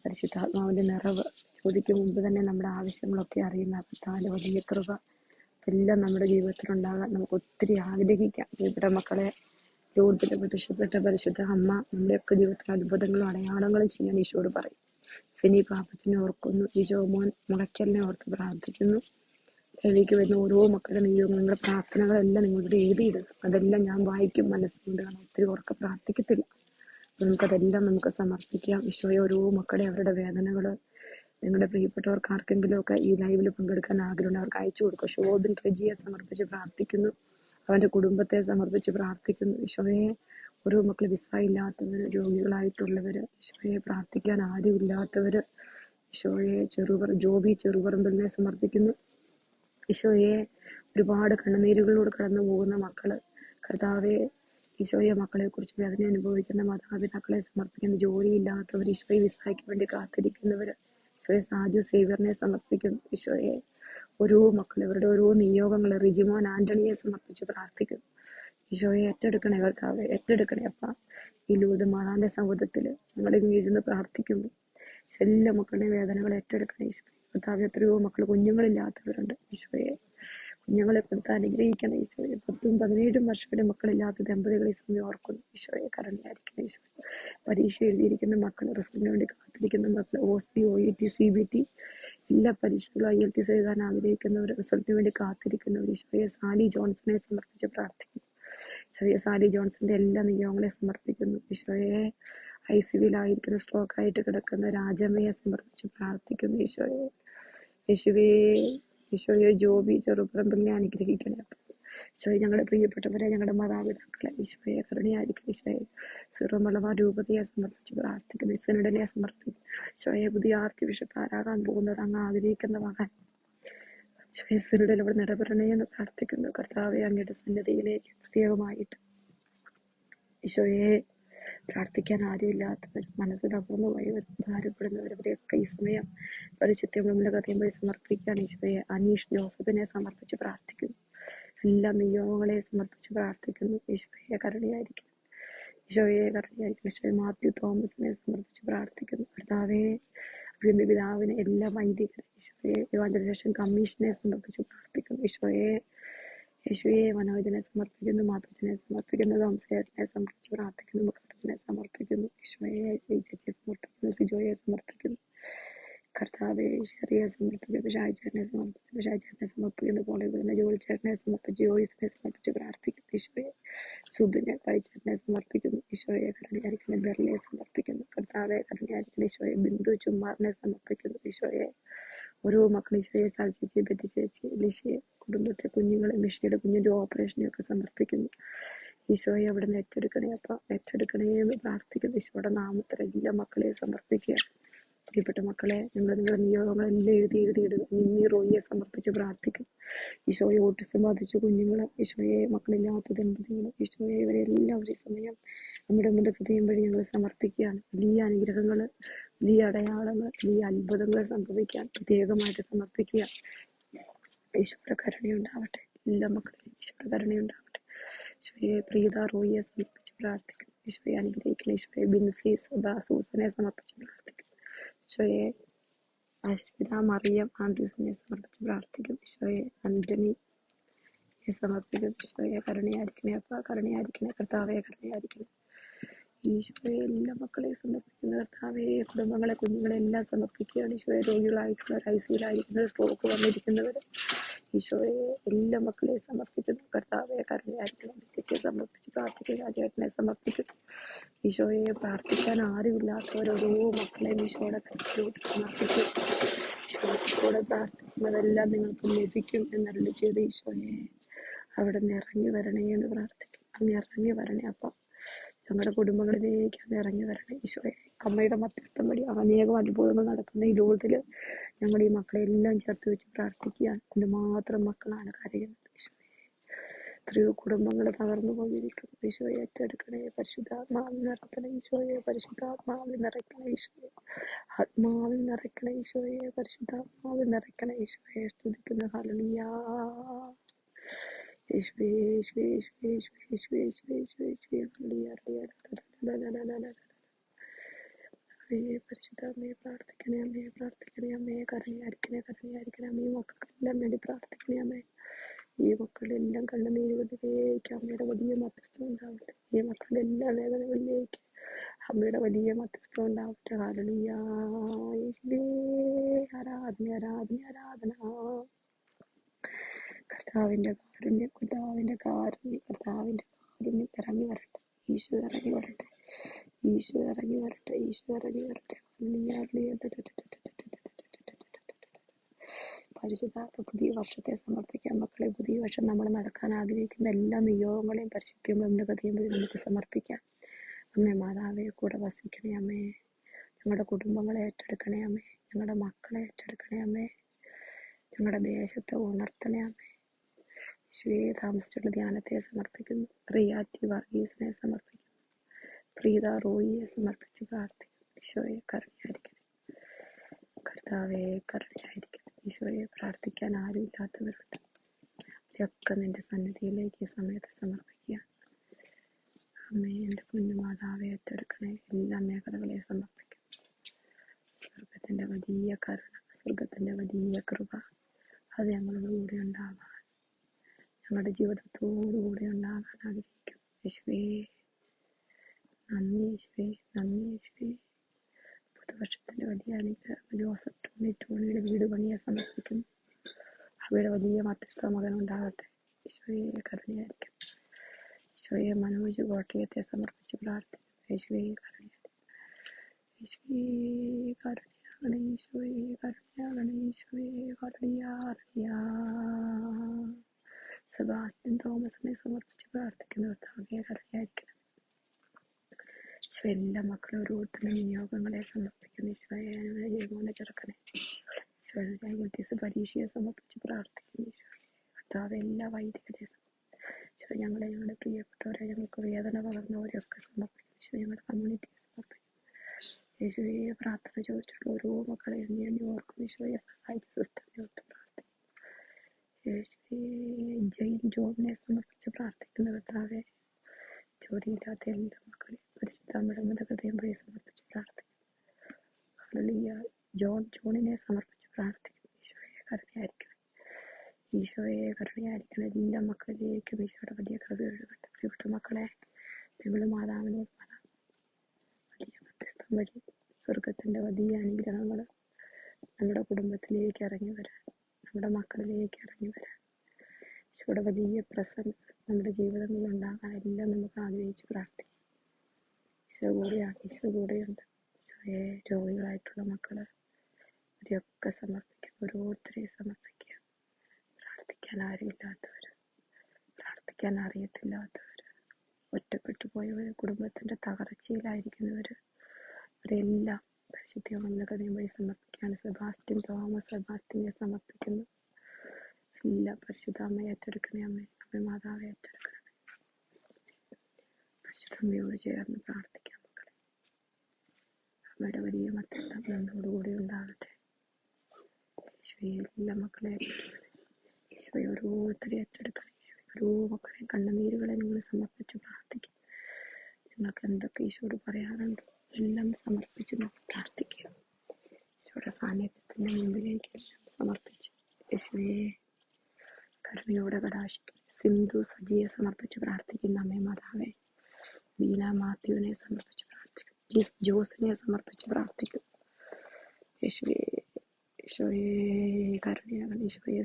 പരിശുദ്ധാത്മാവിന്റെ നിറവ് ചോദിക്കും മുമ്പ് തന്നെ നമ്മുടെ ആവശ്യങ്ങളൊക്കെ അറിയുന്ന കർത്താവിന്റെ വലിയ കൃപ എല്ലാം നമ്മുടെ ജീവിതത്തിലുണ്ടാകാൻ നമുക്ക് ഒത്തിരി ആഗ്രഹിക്കാം. ഇവിടെ മക്കളെ ലോകത്തിൽ പ്രത്യക്ഷപ്പെട്ട പരിശുദ്ധ അമ്മ നമ്മുടെയൊക്കെ ജീവിതത്തിൽ അത്ഭുതങ്ങളും അടയാളങ്ങളും ചെയ്യാൻ ഈശോട് പറയും. സിനി പാപ്പച്ചനെ ഓർക്കുന്നു, ഈശോ മോൻ മുളയ്ക്കലിനെ ഓർത്ത് പ്രാർത്ഥിക്കുന്നു. എനിക്ക് വരുന്ന ഓരോ മക്കളുടെ നിയോഗങ്ങളുടെ പ്രാർത്ഥനകളെല്ലാം നിങ്ങളുടെ എഴുതിയിടുന്നു. അതെല്ലാം ഞാൻ വായിക്കും മനസ്സുകൊണ്ട്. ഒത്തിരി ഓർക്ക് പ്രാർത്ഥിക്കത്തില്ല. നമുക്കതെല്ലാം നമുക്ക് സമർപ്പിക്കാം. ഈശോയെ ഓരോ മക്കളെ അവരുടെ വേദനകള്, നിങ്ങളുടെ പ്രിയപ്പെട്ടവർക്ക് ആർക്കെങ്കിലും ഒക്കെ ഈ ലൈവിൽ പങ്കെടുക്കാൻ ആഗ്രഹമുണ്ട്, അവർക്ക് അയച്ചു കൊടുക്കുക. ശോഭിൻ റജിയെ സമർപ്പിച്ച് പ്രാർത്ഥിക്കുന്നു. അവന്റെ കുടുംബത്തെ സമർപ്പിച്ച് പ്രാർത്ഥിക്കുന്നു. ഈശോയെ ഓരോ മക്കൾ വിസ ഇല്ലാത്തവര്, രോഗികളായിട്ടുള്ളവര്, ഈശോയെ പ്രാർത്ഥിക്കാൻ ആരും ഇല്ലാത്തവര്, ഈശോയെ ജോബി ചെറുപറമ്പലിനെ സമർപ്പിക്കുന്നു. ഈശോയെ ഒരുപാട് കണ്ണുനീരുകളിലൂടെ കടന്നു പോകുന്ന മക്കള്, കർത്താവെ ഈശോയെ മക്കളെ കുറിച്ച് വേദന അനുഭവിക്കുന്ന മാതാപിതാക്കളെ സമർപ്പിക്കുന്നു. ജോലിയില്ലാത്തവർ, ഈശോയെ വിസായ്ക്ക് വേണ്ടി കാത്തിരിക്കുന്നവര്, ഈശോയെ സാജു സേവ്യറിനെ സമർപ്പിക്കുന്നു. ഈശോയെ ഓരോ മക്കൾ ഇവരുടെ ഓരോ നിയോഗങ്ങൾ, റിജിമോൻ ആന്റണിയെ സമർപ്പിച്ച് പ്രാർത്ഥിക്കുന്നു. ഈശോയെ ഏറ്റെടുക്കണേ കർത്താവെ, ഏറ്റെടുക്കണേ അപ്പ. ഈ ലൂർദ് മാതാന്റെ സൗധത്തില് ഞങ്ങളിങ്ങനെ ഇരുന്ന് പ്രാർത്ഥിക്കുന്നു. എല്ലാ മക്കളുടെ വേദനകൾ ഏറ്റെടുക്കണേ ഈശോയെ. കർത്താവെ എത്രയോ മക്കൾ കുഞ്ഞുങ്ങളില്ലാത്തവരുണ്ട്. ഈശോയെ കുഞ്ഞുങ്ങളെ കൊടുത്ത് അനുഗ്രഹിക്കണം ഈശോയെ. 10-17 വർഷങ്ങളുടെ മക്കളില്ലാത്ത ദമ്പതികളെ സമയം ഓർക്കുന്നു. ഈശോയെ കരുണയായിരിക്കണം ഈശോയെ. പരീക്ഷ എഴുതിയിരിക്കുന്ന മക്കൾ, റിസൾട്ടിന് വേണ്ടി കാത്തിരിക്കുന്ന മക്കൾ, OST, OET, CBT എല്ലാ പരീക്ഷകളും IELTS എഴുതാൻ ആഗ്രഹിക്കുന്നവർ, റിസൾട്ടിന് വേണ്ടി കാത്തിരിക്കുന്നവർ, ഈശോയെ സാലി ജോൺസനെ സമർപ്പിച്ച് പ്രാർത്ഥിക്കുന്നു. ഈശോയെ സാലി ജോൺസന്റെ എല്ലാ നിയോഗങ്ങളെ സമർപ്പിക്കുന്നു. ഈശോയെ ICUവിലായിരിക്കുന്ന സ്ട്രോക്കായിട്ട് കിടക്കുന്ന രാജമ്മയെ സമർപ്പിച്ച് പ്രാർത്ഥിക്കുന്നു. ഈശോയെ ജോബി ചെറുപറമ്പലിനെ അനുഗ്രഹിക്കണേ. ഈശോയെ ഞങ്ങളുടെ പ്രിയപ്പെട്ടവരെ, ഞങ്ങളുടെ മാതാപിതാക്കളെ ഈശോയെ കരുണയായിരിക്കും. ഈശോയെ സിറോ മലബാർ രൂപതയെ സമർപ്പിച്ച് പ്രാർത്ഥിക്കുന്നു. സിനഡിനെ സമർപ്പിക്കുന്നു. ഈശോയെ പുതിയ ആർച്ച് ബിഷപ്പ് ആരാകാൻ പോകുന്നത് അങ്ങ് ആഗ്രഹിക്കുന്ന മകൻ ഈശോയെ സിനഡിൽ ഇവിടെ നിടപെടണേ എന്ന് പ്രാർത്ഥിക്കുന്നു. കർത്താവെ അങ്ങയുടെ സന്നിധിയിലേക്ക് പ്രത്യേകമായിട്ട് ഈശോയെ പ്രാർത്ഥിക്കാൻ ആരുമില്ലാത്തവർ, മനസ്സ് തകർന്നു പോയവർ, ഭാരപ്പെടുന്നവരവരെയൊക്കെ ഈ സമയം പരിശുദ്ധ കഥയും വഴി സമർപ്പിക്കാൻ ഈശോയെ അനീഷ് ജോസഫിനെ സമർപ്പിച്ച് പ്രാർത്ഥിക്കുന്നു. എല്ലാ നിയോഗങ്ങളെ സമർപ്പിച്ച് പ്രാർത്ഥിക്കുന്നു. ഈശോയെ കരുണയായിരിക്കും. ഈശോയെ മാത്യു തോമസിനെ സമർപ്പിച്ച് പ്രാർത്ഥിക്കുന്നു. കർത്താവെ പിതാവിനെ എല്ലാ വൈദികരെ, ഈശോയെ ഇവാഞ്ചലൈസേഷൻ കമ്മീഷനെ സമർപ്പിച്ച് പ്രാർത്ഥിക്കുന്നു. യേശുവെ മനോജനെ സമർപ്പിക്കുന്നു. മാതൃജനെ സമർപ്പിക്കുന്നു. തോമസേട്ടനെ സമർപ്പിച്ച് പ്രാർത്ഥിക്കുന്നു. മക്കളത്തിനെ സമർപ്പിക്കുന്നു. ഈശോയെ ചേച്ചിയെ സമർപ്പിക്കുന്നു. സിജോയെ സമർപ്പിക്കുന്നു. കർത്താവെ ഷെറിയെ സമർപ്പിക്കുന്നു, ഷായിച്ചേട്ടനെ സമർപ്പിക്കുന്നു, ഷായിച്ചേട്ടനെ സമർപ്പിക്കുന്നു, പോലെ വീഴുന്ന ജോലിച്ചേട്ടനെ സമർപ്പിച്ച്, ജോയിസിനെ സമർപ്പിച്ച് പ്രാർത്ഥിക്കുന്നു. ഈശോയെ സുബിനെ വായിച്ചേട്ടനെ സമർപ്പിക്കുന്നു. ഈശോയെ കരുണയായിരിക്കുന്ന ബെർലിയെ സമർപ്പിക്കുന്നു. കർത്താവെ കരുണയായിരിക്കുന്ന ഈശോയെ ബിന്ദു ചുമ്മാറിനെ സമർപ്പിക്കുന്നു. ഈശോയെ ഓരോ മക്കളും ഈശോയെ സാധിച്ചേച്ചി ബെറ്റി ചേച്ചി ലിഷയെ കുടുംബത്തെ കുഞ്ഞുങ്ങളെ മിഷയുടെ കുഞ്ഞിന്റെ ഓപ്പറേഷനെ ഒക്കെ സമർപ്പിക്കുന്നു. ഈശോയെ അവിടെ നിന്ന് ഏറ്റെടുക്കണേ അപ്പ, ഏറ്റെടുക്കണേ എന്ന് പ്രാർത്ഥിക്കുന്നു. ഈശോയുടെ നാമത്തിൽ എല്ലാ മക്കളെയും സമർപ്പിക്കുക. പ്രിയപ്പെട്ട മക്കളെ, നിങ്ങളുടെ നിയോഗങ്ങളെല്ലാം എഴുതിയിടുക. നിമ്മി റോയിയെ സമർപ്പിച്ച് പ്രാർത്ഥിക്കും. ഈശോയെ ഓട്ടിസം ബാധിച്ച കുഞ്ഞുങ്ങളെ, ഈശോയെ മക്കളില്ലാത്ത ദമ്പതികൾ, ഈശോയെ ഇവരെല്ലാം ഒരു സമയം നമ്മുടെ മുന്നിൽ ഹൃദയം വഴി ഞങ്ങൾ സമർപ്പിക്കുകയാണ്. വലിയ അനുഗ്രഹങ്ങൾ, വലിയ അടയാളങ്ങൾ, വലിയ അത്ഭുതങ്ങൾ സംഭവിക്കാൻ പ്രത്യേകമായിട്ട് സമർപ്പിക്കുക. ഈശോയുടെ കരുണയുണ്ടാവട്ടെ, എല്ലാ മക്കളിലും ഈശോയുടെ കരുണയുണ്ടാവട്ടെ. ഈശോയെ പ്രീത റോയിയെ സമർപ്പിച്ച് പ്രാർത്ഥിക്കും. ഈശോയെ അനുഗ്രഹിക്കണം. ഈശോയെ ബിൻസീസ് സൂസനെ സമർപ്പിച്ച് പ്രാർത്ഥിക്കും. ഈശോയെ അശ്വിത മറിയം ആൻഡ്രൂസിനെ സമർപ്പിച്ച് പ്രാർത്ഥിക്കും. ഈശോയെ ആന്റണിയെ സമർപ്പിക്കും. ഈശോയെ കരുണയായിരിക്കണേ അപ്പ, കരുണയായിരിക്കണേ കർത്താവെ, കരുണയായിരിക്കണേ. ഈശോയെ എല്ലാ മക്കളെയും സമർപ്പിക്കുന്ന കർത്താവെ, കുടുംബങ്ങളെ കുഞ്ഞുങ്ങളെ എല്ലാം സമർപ്പിക്കുകയാണ്. ഈശോയെ രോഗികളായിട്ടുള്ളവർ, ഐസിയുലായിരിക്കുന്നവർ, സ്ട്രോക്ക് വന്നിരിക്കുന്നവർ, ഈശോയെ എല്ലാ മക്കളെയും സമർപ്പിക്കുന്നു. കർത്താവെ കരുണയായിരിക്കണം. ഭിത്തിക്ക് സമർപ്പിച്ച് പ്രാർത്ഥിക്കും. രാജേട്ടനെ സമർപ്പിക്കും. ഈശോയെ പ്രാർത്ഥിക്കാൻ ആരുമില്ലാത്തവരോരോ മക്കളെയും ഈശോയുടെ കരുത്തിലോട്ട് സമർപ്പിക്കും. ഈശോയോടെ പ്രാർത്ഥിക്കുന്നതെല്ലാം നിങ്ങൾക്ക് ലഭിക്കും എന്നരുളി ചെയ്ത് ഈശോയെ അവിടെ നിന്ന് ഇറങ്ങി വരണേ എന്ന് പ്രാർത്ഥിക്കും. അങ്ങ് ഇറങ്ങി വരണേ അപ്പം, ഞങ്ങളുടെ കുടുംബങ്ങളിലേക്ക് അങ്ങ് ഇറങ്ങി വരണേ ഈശോയെ. അമ്മയുടെ മധ്യസ്ഥം വഴി അനേകം അത്ഭുതങ്ങൾ നടക്കുന്ന ഈ ലോകത്തില് ഞങ്ങൾ ഈ മക്കളെ എല്ലാം ചേർത്ത് വെച്ച് പ്രാർത്ഥിക്കുകയാണ്. എന്തുമാത്രം മക്കളാണ് കരയുന്നത് ഈശോയെ. എത്രയോ കുടുംബങ്ങൾ തകർന്നു പോയിരിക്കുന്നു. ഈശോയെ ഏറ്റെടുക്കണേ. പരിശുദ്ധാത്മാവിൽ നിറയ്ക്കണേ ഈശോയെ. പരിശുദ്ധാത്മാവിൽ നിറയ്ക്കണേ ഈശോയെ. ആത്മാവിൽ നിറയ്ക്കണേ ഈശോയെ. പരിശുദ്ധാത്മാവിൽ നിറയ്ക്കണേ ഈശോയെ. സ്തുതിക്കുന്ന ഹല്ലേലൂയ. യേശുവേ യേശുവേ യേശുവേ യേശുവേ യേശുവേ യേശുവേ യേശുവേ യേശുവേ ഹല്ലേലൂയ ഹല്ലേലൂയ. പരിശുദ്ധാമ്മയെ പ്രാർത്ഥിക്കണേ അമ്മേ, പ്രാർത്ഥിക്കണേ അമ്മയെ. കരുണയായിരിക്കണേ, കരുണയായിരിക്കണേ അമ്മയെ. മക്കൾക്കെല്ലാം വേണ്ടി പ്രാർത്ഥിക്കണേ അമ്മേ. ഈ മക്കളെല്ലാം കണ്ണുനീരുകളിലേക്ക് അമ്മയുടെ വലിയ മധ്യസ്ഥം ഉണ്ടാവട്ടെ. ഈ മക്കളുടെ എല്ലാ വേദനകളിലേക്ക് അമ്മയുടെ വലിയ മധ്യസ്ഥം ഉണ്ടാവട്ടെ. ഹല്ലേലൂയ. യേശുവേ ആരാധന ആരാധന ആരാധന. കർത്താവിന്റെ കാരുണ്യം, കർത്താവിന്റെ കാരുണ്യം, കർത്താവിന്റെ കാരുണ്യം ഇറങ്ങി വരട്ടെ. ഈശോ ഇറങ്ങി വരട്ടെ, ഈശോ ഇറങ്ങി വരട്ടെ, ഈശോ ഇറങ്ങി വരട്ടെ. പരിശുദ്ധാത്മ പുതിയ വർഷത്തെ സമർപ്പിക്കാൻ മക്കളെ. പുതിയ വർഷം നമ്മൾ നടക്കാൻ ആഗ്രഹിക്കുന്ന എല്ലാ നിയോഗങ്ങളെയും പരിശുദ്ധിയും നമ്മുടെ ഹൃദയം വഴി നമുക്ക് സമർപ്പിക്കാം. അമ്മേ മാതാവെ കൂടെ വസിക്കണേ അമ്മേ. ഞങ്ങളുടെ കുടുംബങ്ങളെ ഏറ്റെടുക്കണേ അമ്മേ. ഞങ്ങളുടെ മക്കളെ ഏറ്റെടുക്കണേ അമ്മേ. ഞങ്ങളുടെ ദേശത്തെ ഉണർത്തണേ അമ്മേ. ഈശോയെ താമസിച്ചുള്ള ധ്യാനത്തെ സമർപ്പിക്കുന്നു. റിയാറ്റി വർഗീസിനെ സമർപ്പിക്കുന്നു. പ്രീത റോയിയെ സമർപ്പിച്ച് പ്രാർത്ഥിക്കുന്നു. ഈശോയെ കരുണയായിരിക്കണേ. കർത്താവെ കരുണയായിരിക്കണേ. ഈശോയെ പ്രാർത്ഥിക്കാൻ ആരുമില്ലാത്തവരുണ്ട്. അവരൊക്കെ നിന്റെ സന്നിധിയിലേക്ക് ഈ സമയത്ത് സമർപ്പിക്കുക. അമ്മേ എൻ്റെ കുഞ്ഞുമാതാവെ ഏറ്റെടുക്കണേ. എല്ലാ മേഖലകളെ സമർപ്പിക്കും. സ്വർഗത്തിന്റെ വലിയ കരുണ, സ്വർഗത്തിന്റെ വലിയ കൃപ അത് ഞങ്ങളുടെ കൂടെ ഉണ്ടാകാൻ, ഞങ്ങളുടെ ജീവിതത്തോടുകൂടെ ഉണ്ടാകാൻ ആഗ്രഹിക്കും. യേശുവേ നന്ദി, യേശുവേ നന്ദി, യേശുവേ. പുതുവർഷത്തിന്റെ വലിയ അനുഗ്രഹം ജോസഫ് ടോണിയുടെ വീട് പണിയെ സമർപ്പിക്കുന്നു. അവയുടെ വലിയ മധ്യസ്ഥ മകനുണ്ടാകട്ടെ. ഈശോയെ കരുണയായിരിക്കും. ഈശോയെ മനോജ് കോട്ടയത്തെ സമർപ്പിച്ച് പ്രാർത്ഥിക്കുന്നു. യേശുവേ കരുണയായിരിക്കും. യേശുവേ കരുണയാകണേ. ഈശോയെ കരുണയാകണേ. ഈശോയെ കരുണയാ. സെബാസ്റ്റ്യൻ തോമസിനെ സമർപ്പിച്ച് പ്രാർത്ഥിക്കുന്നു. കർത്താവേ കരുണയായിരിക്കണം. ഈശോ എല്ലാ മക്കളും ഓരോരുത്തരും നിയോഗങ്ങളെ സമർപ്പിക്കുന്നു. ഈശോയെ ജയമോനെ ചെറുക്കനെ, ഈശോയെ നോട്ടീസ് പരീക്ഷയെ സമർപ്പിച്ച് പ്രാർത്ഥിക്കുന്നു. ഈശോയെ കർത്താവ് എല്ലാ വൈദികരെ ഈശോ ഞങ്ങളെ, ഞങ്ങളുടെ പ്രിയപ്പെട്ടവരെ, ഞങ്ങൾക്ക് വേദന പകർന്നവരെയൊക്കെ സമർപ്പിക്കുന്നു. ഈശോ ഞങ്ങളുടെ കമ്മ്യൂണിറ്റിയെ സമർപ്പിക്കുന്നു. യേശുവെ പ്രാർത്ഥന ചോദിച്ചിട്ടുള്ള ഓരോ മക്കളെ എണ്ണി ഓർക്കും. ഈശോയെ സഹായിച്ച സിസ്റ്ററിനെ ഒത്ത് പ്രാർത്ഥിക്കും. യേശുവെ ജെയിൻ ജോബിനെ സമർപ്പിച്ച് പ്രാർത്ഥിക്കുന്ന കർത്താവെ, ജോലിയില്ലാത്ത എല്ലാ മക്കളെയും പരിശുദ്ധമ്മയുടെ ഹൃദയം വഴി സമർപ്പിച്ച് പ്രാർത്ഥിക്കും. ഹല്ലേലൂയ. ജോണിനെ സമർപ്പിച്ച് പ്രാർത്ഥിക്കും. ഈശോയെ കരുണയായിരിക്കണം. ഈശോയെ കരുണയായിരിക്കണം. എല്ലാ മക്കളിലേക്കും ഈശോയുടെ വലിയ കൃപ ഒഴുകട്ടെ. പ്രിയപ്പെട്ട മക്കളെ, നിങ്ങൾ മാതാവിനോട് വലിയ മധ്യസ്ഥം വഴി സ്വർഗത്തിന്റെ വലിയ അനുഗ്രഹങ്ങൾ ജീവിതത്തിലേക്ക് ഇറങ്ങി വരാൻ, നമ്മുടെ മക്കളിലേക്ക് ഇറങ്ങി വരാൻ, ഈശോയുടെ വലിയ പ്രസൻസ് നമ്മുടെ ജീവിതങ്ങളിൽ ഉണ്ടാകാൻ എല്ലാം നമുക്ക് ആഗ്രഹിച്ച് പ്രാർത്ഥിക്കാം. ഈശോ കൂടെയാണ്, ഈശോ കൂടെയുണ്ട്. ഈശോയെ, രോഗികളായിട്ടുള്ള മക്കള് അവരെയൊക്കെ സമർപ്പിക്കുക, ഓരോരുത്തരെയും സമർപ്പിക്കുക. പ്രാർത്ഥിക്കാൻ ആരുമില്ലാത്തവര്, പ്രാർത്ഥിക്കാൻ അറിയത്തില്ലാത്തവര്, ഒറ്റപ്പെട്ടു പോയവര്, കുടുംബത്തിന്റെ തകർച്ചയിലായിരിക്കുന്നവര്, അവരെല്ലാം പരിശുദ്ധ വഴി സമർപ്പിക്കുകയാണ്. സെബാസ്റ്റ്യനെ സമർപ്പിക്കുന്നു. എല്ലാം പരിശുദ്ധ അമ്മയെ ഏറ്റെടുക്കണേ. അമ്മ മാതാവെ ഏറ്റെടുക്കണേ. പരിശുദ്ധ അമ്മയോട് ചേർന്ന് പ്രാർത്ഥിക്കാം മക്കളെ. അമ്മയുടെ വലിയ മധ്യസ്ഥം നമ്മളോടുകൂടി ഉണ്ടാകട്ടെ. ഈശോയെ എല്ലാ മക്കളെ ഏറ്റെടുക്കണേ. ഈശോയെ ഓരോരുത്തരെ ഏറ്റെടുക്കണേ. ഈശോയെ ഓരോ മക്കളെയും കണ്ണുനീരുകളെ നിങ്ങൾ സമർപ്പിച്ച് പ്രാർത്ഥിക്കും. നിങ്ങൾക്ക് എന്തൊക്കെ ഈശോയോട് പറയാനുണ്ടോ എല്ലാം സമർപ്പിച്ച് നമ്മൾ പ്രാർത്ഥിക്കുക. ഈശോയുടെ സാന്നിധ്യത്തിന്റെ മുമ്പിലേക്ക് എല്ലാം സമർപ്പിച്ച് യേശുവേ കരുണയോടെ കടാശിക്കും. സിന്ധു സജിയെ സമർപ്പിച്ച് പ്രാർത്ഥിക്കുന്ന അമ്മേ മാതാവേ, ബീന മാത്യുവിനെ സമർപ്പിച്ച് പ്രാർത്ഥിക്കും. ജോസിനെ സമർപ്പിച്ച് പ്രാർത്ഥിക്കും. യേശുവേ, ഈശോയെ കരുണയാകണം. ഈശോയെ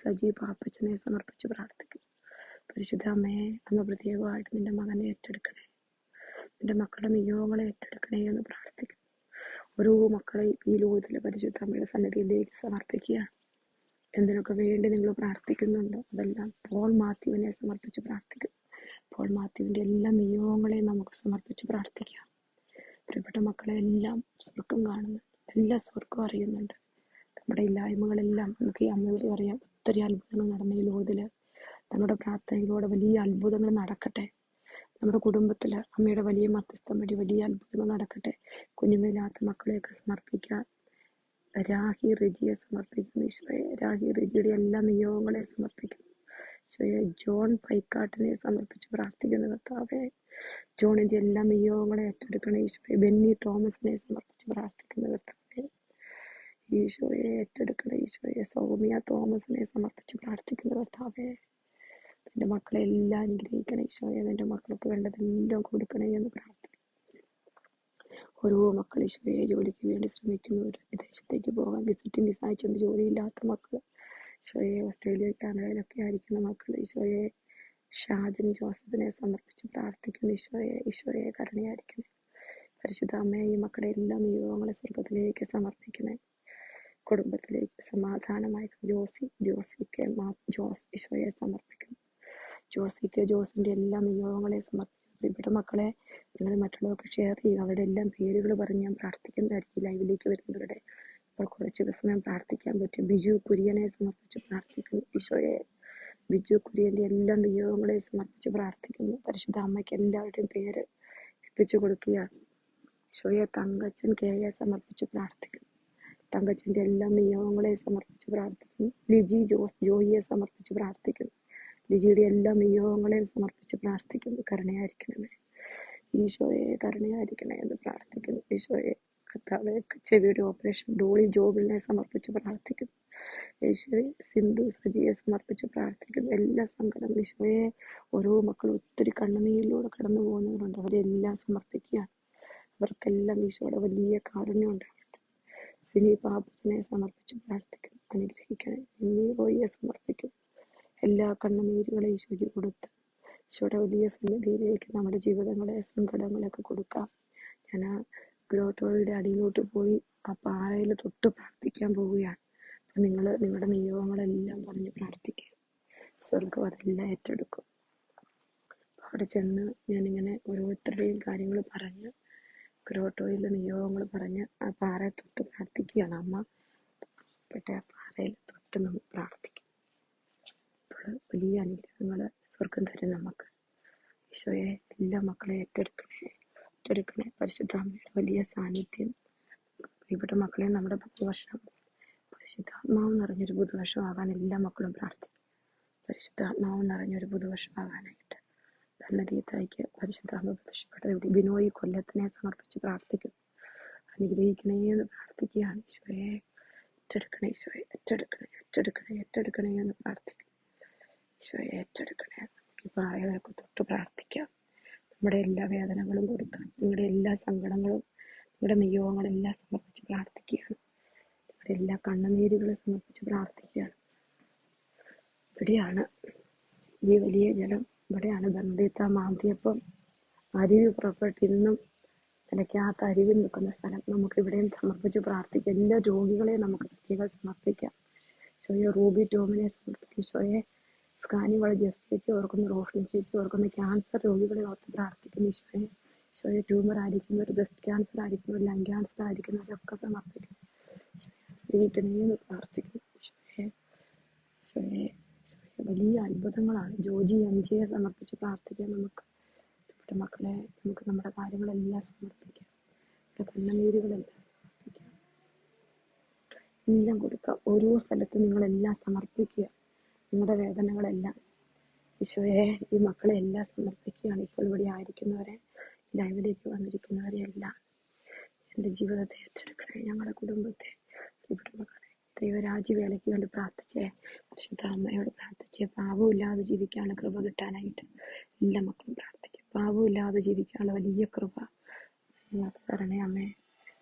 സജി പാപ്പച്ചനെ സമർപ്പിച്ച് പ്രാർത്ഥിക്കും. പരിശുദ്ധ അമ്മയെ അന്ന് പ്രത്യേകമായിട്ട് നിന്റെ മകനെ ഏറ്റെടുക്കണേ, നിന്റെ മക്കളുടെ നിയോഗങ്ങളെ ഏറ്റെടുക്കണേ എന്ന് പ്രാർത്ഥിക്കും. ഓരോ മക്കളെ ഈ ലോകത്തിലെ പരിശുദ്ധ അമ്മയുടെ സന്നിധിയിലേക്ക് സമർപ്പിക്കുക. എന്തിനൊക്കെ വേണ്ടി നിങ്ങൾ പ്രാർത്ഥിക്കുന്നുണ്ടോ അതെല്ലാം പോൾ മാത്യുവിനെ സമർപ്പിച്ച് പ്രാർത്ഥിക്കും. പോൾ മാത്യുവിന്റെ എല്ലാ നിയോഗങ്ങളെയും നമുക്ക് സമർപ്പിച്ച് പ്രാർത്ഥിക്കാം. പ്രിയപ്പെട്ട മക്കളെ എല്ലാം സ്വർഗം കാണുന്നുണ്ട്, എല്ലാ സ്വർഗം അറിയുന്നുണ്ട്. നമ്മുടെ ഇല്ലായ്മകളെല്ലാം നമുക്ക് ഈ അമ്മയോട് പറയാം. ഒത്തിരി അത്ഭുതങ്ങൾ നടന്ന ഈ ലോകത്തില് നമ്മുടെ പ്രാർത്ഥനയിലൂടെ വലിയ അത്ഭുതങ്ങൾ നടക്കട്ടെ. നമ്മുടെ കുടുംബത്തില് അമ്മയുടെ വലിയ മധ്യസ്ഥം വഴി വലിയ അത്ഭുതങ്ങൾ നടക്കട്ടെ. കുഞ്ഞുങ്ങളില്ലാത്ത മക്കളെയൊക്കെ സമർപ്പിക്കാം. രാഹി റെജിയെ സമർപ്പിക്കുന്നു. ഈശോയെ രാഹി റെജിയുടെ എല്ലാ നിയോഗങ്ങളെ സമർപ്പിക്കുന്നു. ഈശോയെ ജോൺ പൈക്കാട്ടിനെ സമർപ്പിച്ച് പ്രാർത്ഥിക്കുന്ന കർത്താവേ, ജോണിന്റെ എല്ലാ നിയോഗങ്ങളെ ഏറ്റെടുക്കണേ. ഈശോയെ ബെന്നി തോമസിനെ സമർപ്പിച്ച് പ്രാർത്ഥിക്കുന്ന കർത്താവേ, ഈശോയെ ഏറ്റെടുക്കണേ. ഈശോയെ സൗമ്യ തോമസിനെ സമർപ്പിച്ച് പ്രാർത്ഥിക്കുന്ന കർത്താവേ, നിന്റെ മക്കളെ എല്ലാം അനുഗ്രഹിക്കണേ. ഈശോയെ നിന്റെ മക്കൾക്ക് വേണ്ടതെല്ലാം കൊടുക്കണേ എന്ന് പ്രാർത്ഥിക്കുന്നു. ഓരോ മക്കൾ ഈശോയെ ജോലിക്ക് വേണ്ടി ശ്രമിക്കുന്നവർ, വിദേശത്തേക്ക് പോകാൻ വിസിറ്റിംഗ് വിസ അയച്ചെന്ന് ജോലിയില്ലാത്ത മക്കൾ, ഈശോയെ ഓസ്ട്രേലിയ കാനഡയിലൊക്കെ ആയിരിക്കുന്ന മക്കൾ, ഈശോയെ ഷാജൻ ജോസഫിനെ സമർപ്പിച്ച് പ്രാർത്ഥിക്കുന്നു. ഈശോയെ കരുണയായിരിക്കണേ. പരിശുദ്ധ അമ്മയെ ഈ മക്കളുടെ എല്ലാ നിയോഗങ്ങളെ സ്വർഗത്തിലേക്ക് സമർപ്പിക്കണേ. കുടുംബത്തിലേക്ക് സമാധാനമായി ജോസിക്ക് ജോസ് ഈശോയെ സമർപ്പിക്കുന്നു. ജോസിന്റെ എല്ലാ നിയോഗങ്ങളെ സമർപ്പിക്കുന്നു. ഇവിടെ മക്കളെ നിങ്ങൾ മറ്റുള്ളവർക്ക് ഷെയർ ചെയ്യുക. അവരുടെ എല്ലാം പേരുകൾ പറഞ്ഞ് ഞാൻ പ്രാർത്ഥിക്കുന്നതായിരിക്കും. ലൈവിലേക്ക് വരുന്നവരുടെ ഇപ്പോൾ കുറച്ച് സമയം പ്രാർത്ഥിക്കാൻ പറ്റും. ബിജു കുര്യനെ സമർപ്പിച്ച് പ്രാർത്ഥിക്കുന്നു. ഈശോയെ ബിജു കുര്യന്റെ എല്ലാ നിയോഗങ്ങളെ സമർപ്പിച്ച് പ്രാർത്ഥിക്കുന്നു. പരിശുദ്ധ അമ്മയ്ക്ക് എല്ലാവരുടെയും പേര് ഏൽപ്പിച്ചു കൊടുക്കുകയാണ്. ഈശോയെ തങ്കച്ചൻ കെയെ സമർപ്പിച്ച് പ്രാർത്ഥിക്കുന്നു. തങ്കച്ചന്റെ എല്ലാ നിയോഗങ്ങളെ സമർപ്പിച്ച് പ്രാർത്ഥിക്കുന്നു. ലിജി ജോയിയെ സമർപ്പിച്ച് പ്രാർത്ഥിക്കുന്നു. ലിജിയുടെ എല്ലാ നിയോഗങ്ങളെയും സമർപ്പിച്ച് പ്രാർത്ഥിക്കുന്നു. കരുണയായിരിക്കണമേ. ഈശോയെ കരുണയായിരിക്കണേ എന്ന് പ്രാർത്ഥിക്കുന്നു. ഈശോയെ കർത്താവെ ചെവിയുടെ ഓപ്പറേഷൻ ഡോളി ജോബിളിനെ സമർപ്പിച്ച് പ്രാർത്ഥിക്കുന്നു. ഈശോയെ സിന്ധു സജിയെ സമർപ്പിച്ച് പ്രാർത്ഥിക്കുന്നു. എല്ലാ സങ്കടങ്ങളും ഈശോയെ ഓരോ മക്കളും ഒത്തിരി കണ്ണുനീരിലൂടെ കടന്നു പോകുന്നവരുണ്ട്, അവരെല്ലാം സമർപ്പിക്കുകയാണ്. അവർക്കെല്ലാം ഈശോയുടെ വലിയ കാരുണ്യം ഉണ്ടാകട്ടെ. സിനി പാപ്പച്ചനെ സമർപ്പിച്ച് പ്രാർത്ഥിക്കുന്നു. അനുഗ്രഹിക്കണേ. റോയിയെ സമർപ്പിക്കുന്നു. എല്ലാ കണ്ണുനീരുകളെ ഈശോയ്ക്ക് കൊടുത്ത് ഈശോയുടെ വലിയ സന്നിധിയിലേക്ക് നമ്മുടെ ജീവിതങ്ങളെ സങ്കടങ്ങളൊക്കെ കൊടുക്കാം. ഞാൻ ആ ഗ്രോട്ടോയുടെ അടിയിലോട്ട് പോയി ആ പാറയിൽ തൊട്ട് പ്രാർത്ഥിക്കാൻ പോവുകയാണ്. അപ്പം നിങ്ങൾ നിങ്ങളുടെ നിയോഗങ്ങളെല്ലാം പറഞ്ഞ് പ്രാർത്ഥിക്കുക. സ്വർഗം അതെല്ലാം ഏറ്റെടുക്കും. അവിടെ ചെന്ന് ഞാനിങ്ങനെ ഓരോരുത്തരുടെയും കാര്യങ്ങൾ പറഞ്ഞ് ഗ്രോട്ടോയിലെ നിയോഗങ്ങൾ പറഞ്ഞ് ആ പാറയെ തൊട്ട് പ്രാർത്ഥിക്കുകയാണ്. അമ്മ പെട്ട ആ പാറയിൽ തൊട്ട് നമ്മൾ പ്രാർത്ഥിക്കും. അപ്പോൾ വലിയ അനുഗ്രഹങ്ങൾ സ്വർഗം തരും നമുക്ക്. ഈശോയെ എല്ലാ മക്കളെ ഏറ്റെടുക്കണേ. പരിശുദ്ധ അമ്മയുടെ വലിയ സാന്നിധ്യം ഇവിടെ മക്കളെ നമ്മുടെ പുതുവർഷം പരിശുദ്ധാത്മാവ് നിറഞ്ഞൊരു പുതുവർഷം ആകാൻ എല്ലാ മക്കളും പ്രാർത്ഥിക്കും. പരിശുദ്ധാത്മാവ് നിറഞ്ഞൊരു പുതുവർഷം ആകാനായിട്ട് ധനരീതായിക്ക് പരിശുദ്ധാത്മ പ്രത്യക്ഷപ്പെട്ട ബിനോയ് കൊല്ലത്തിനെ സമർപ്പിച്ച് പ്രാർത്ഥിക്കുന്നു. അനുഗ്രഹിക്കണേ എന്ന് പ്രാർത്ഥിക്കുകയാണ്. ഈശോയെ ഏറ്റെടുക്കണേ. ഈശോയെ ഏറ്റെടുക്കണേ എന്ന് പ്രാർത്ഥിക്കും. ഈശോയെ ഏറ്റെടുക്കണേ. ഈ പാറയൊക്കെ തൊട്ട് പ്രാർത്ഥിക്കാം. നമ്മുടെ എല്ലാ വേദനകളും കൊടുക്കാം. നിങ്ങളുടെ എല്ലാ സങ്കടങ്ങളും നിങ്ങളുടെ നിയോഗങ്ങളെല്ലാം സമർപ്പിച്ച് പ്രാർത്ഥിക്കുകയാണ്. എല്ലാ കണ്ണുനീരുകളെ സമർപ്പിച്ച് പ്രാർത്ഥിക്കുകയാണ്. ഇവിടെയാണ് ഈ വലിയ ജലം, ഇവിടെയാണ് ബന്ധിത്ത മാന്തിയപ്പം അരുവി പുറപ്പെട്ട് ഇന്നും നിലയ്ക്കാത്ത അരുവി നിൽക്കുന്ന സ്ഥലം. നമുക്ക് ഇവിടെയും സമർപ്പിച്ച് പ്രാർത്ഥിക്കാം. എല്ലാ രോഗികളെയും നമുക്ക് പ്രത്യേകം സമർപ്പിക്കാം. ഈശോയെ റൂബി ടോമിനെ സമർപ്പിക്കും. ഈശോയെ സ്കാനിങ് വഴി ജസ്റ്റ് ചേച്ചി ഓർക്കുന്നു, റോഷനി ചേച്ചി ഓർക്കുന്നു, ക്യാൻസർ രോഗികളെ ഓർത്ത് പ്രാർത്ഥിക്കുന്നു. ഈശോയെ ട്യൂമർ ആയിരിക്കുന്നവർ, ബ്രസ്റ്റ് ക്യാൻസർ ആയിരിക്കുന്നവർ, ലങ് ക്യാൻസർ ആയിരിക്കുന്നവരൊക്കെ സമർപ്പിക്കും. വീട്ടിനെന്ന് പ്രാർത്ഥിക്കുന്നു. ഈശോയെ വലിയ അത്ഭുതങ്ങളാണ്. ജോജി MGയെ സമർപ്പിച്ച് പ്രാർത്ഥിക്കാം. നമുക്ക് ഇവിടെ മക്കളെ, നമുക്ക് നമ്മുടെ കാര്യങ്ങളെല്ലാം സമർപ്പിക്കാം. നമ്മുടെ കണ്ണുനീരുകളെല്ലാം സമർപ്പിക്കാം. എല്ലാം കൊടുക്കാം. ഓരോ സ്ഥലത്തും നിങ്ങളെല്ലാം സമർപ്പിക്കുക. നിങ്ങളുടെ വേദനകളെല്ലാം ഈശോയെ ഈ മക്കളെ എല്ലാം സമർപ്പിക്കുകയാണ്. ഇപ്പോൾ ഇവിടെ ആയിരിക്കുന്നവരെ, ലൈവിലേക്ക് വന്നിരിക്കുന്നവരെ എല്ലാം എൻ്റെ ജീവിതത്തെ ഏറ്റെടുക്കണേ. ഞങ്ങളുടെ കുടുംബത്തെ, ഇവിടെ മക്കളെ ദൈവരാജ്യ വേലയ്ക്ക് വേണ്ടി പ്രാർത്ഥിച്ചേ. പരിശുദ്ധ അമ്മയോട് പ്രാർത്ഥിച്ചേ. പാപമില്ലാതെ ജീവിക്കാനുള്ള കൃപ കിട്ടാനായിട്ട് എല്ലാ മക്കളും പ്രാർത്ഥിക്കും. പാപമില്ലാതെ ജീവിക്കാനുള്ള വലിയ കൃപ ഞങ്ങൾക്ക് തരണേ അമ്മേ.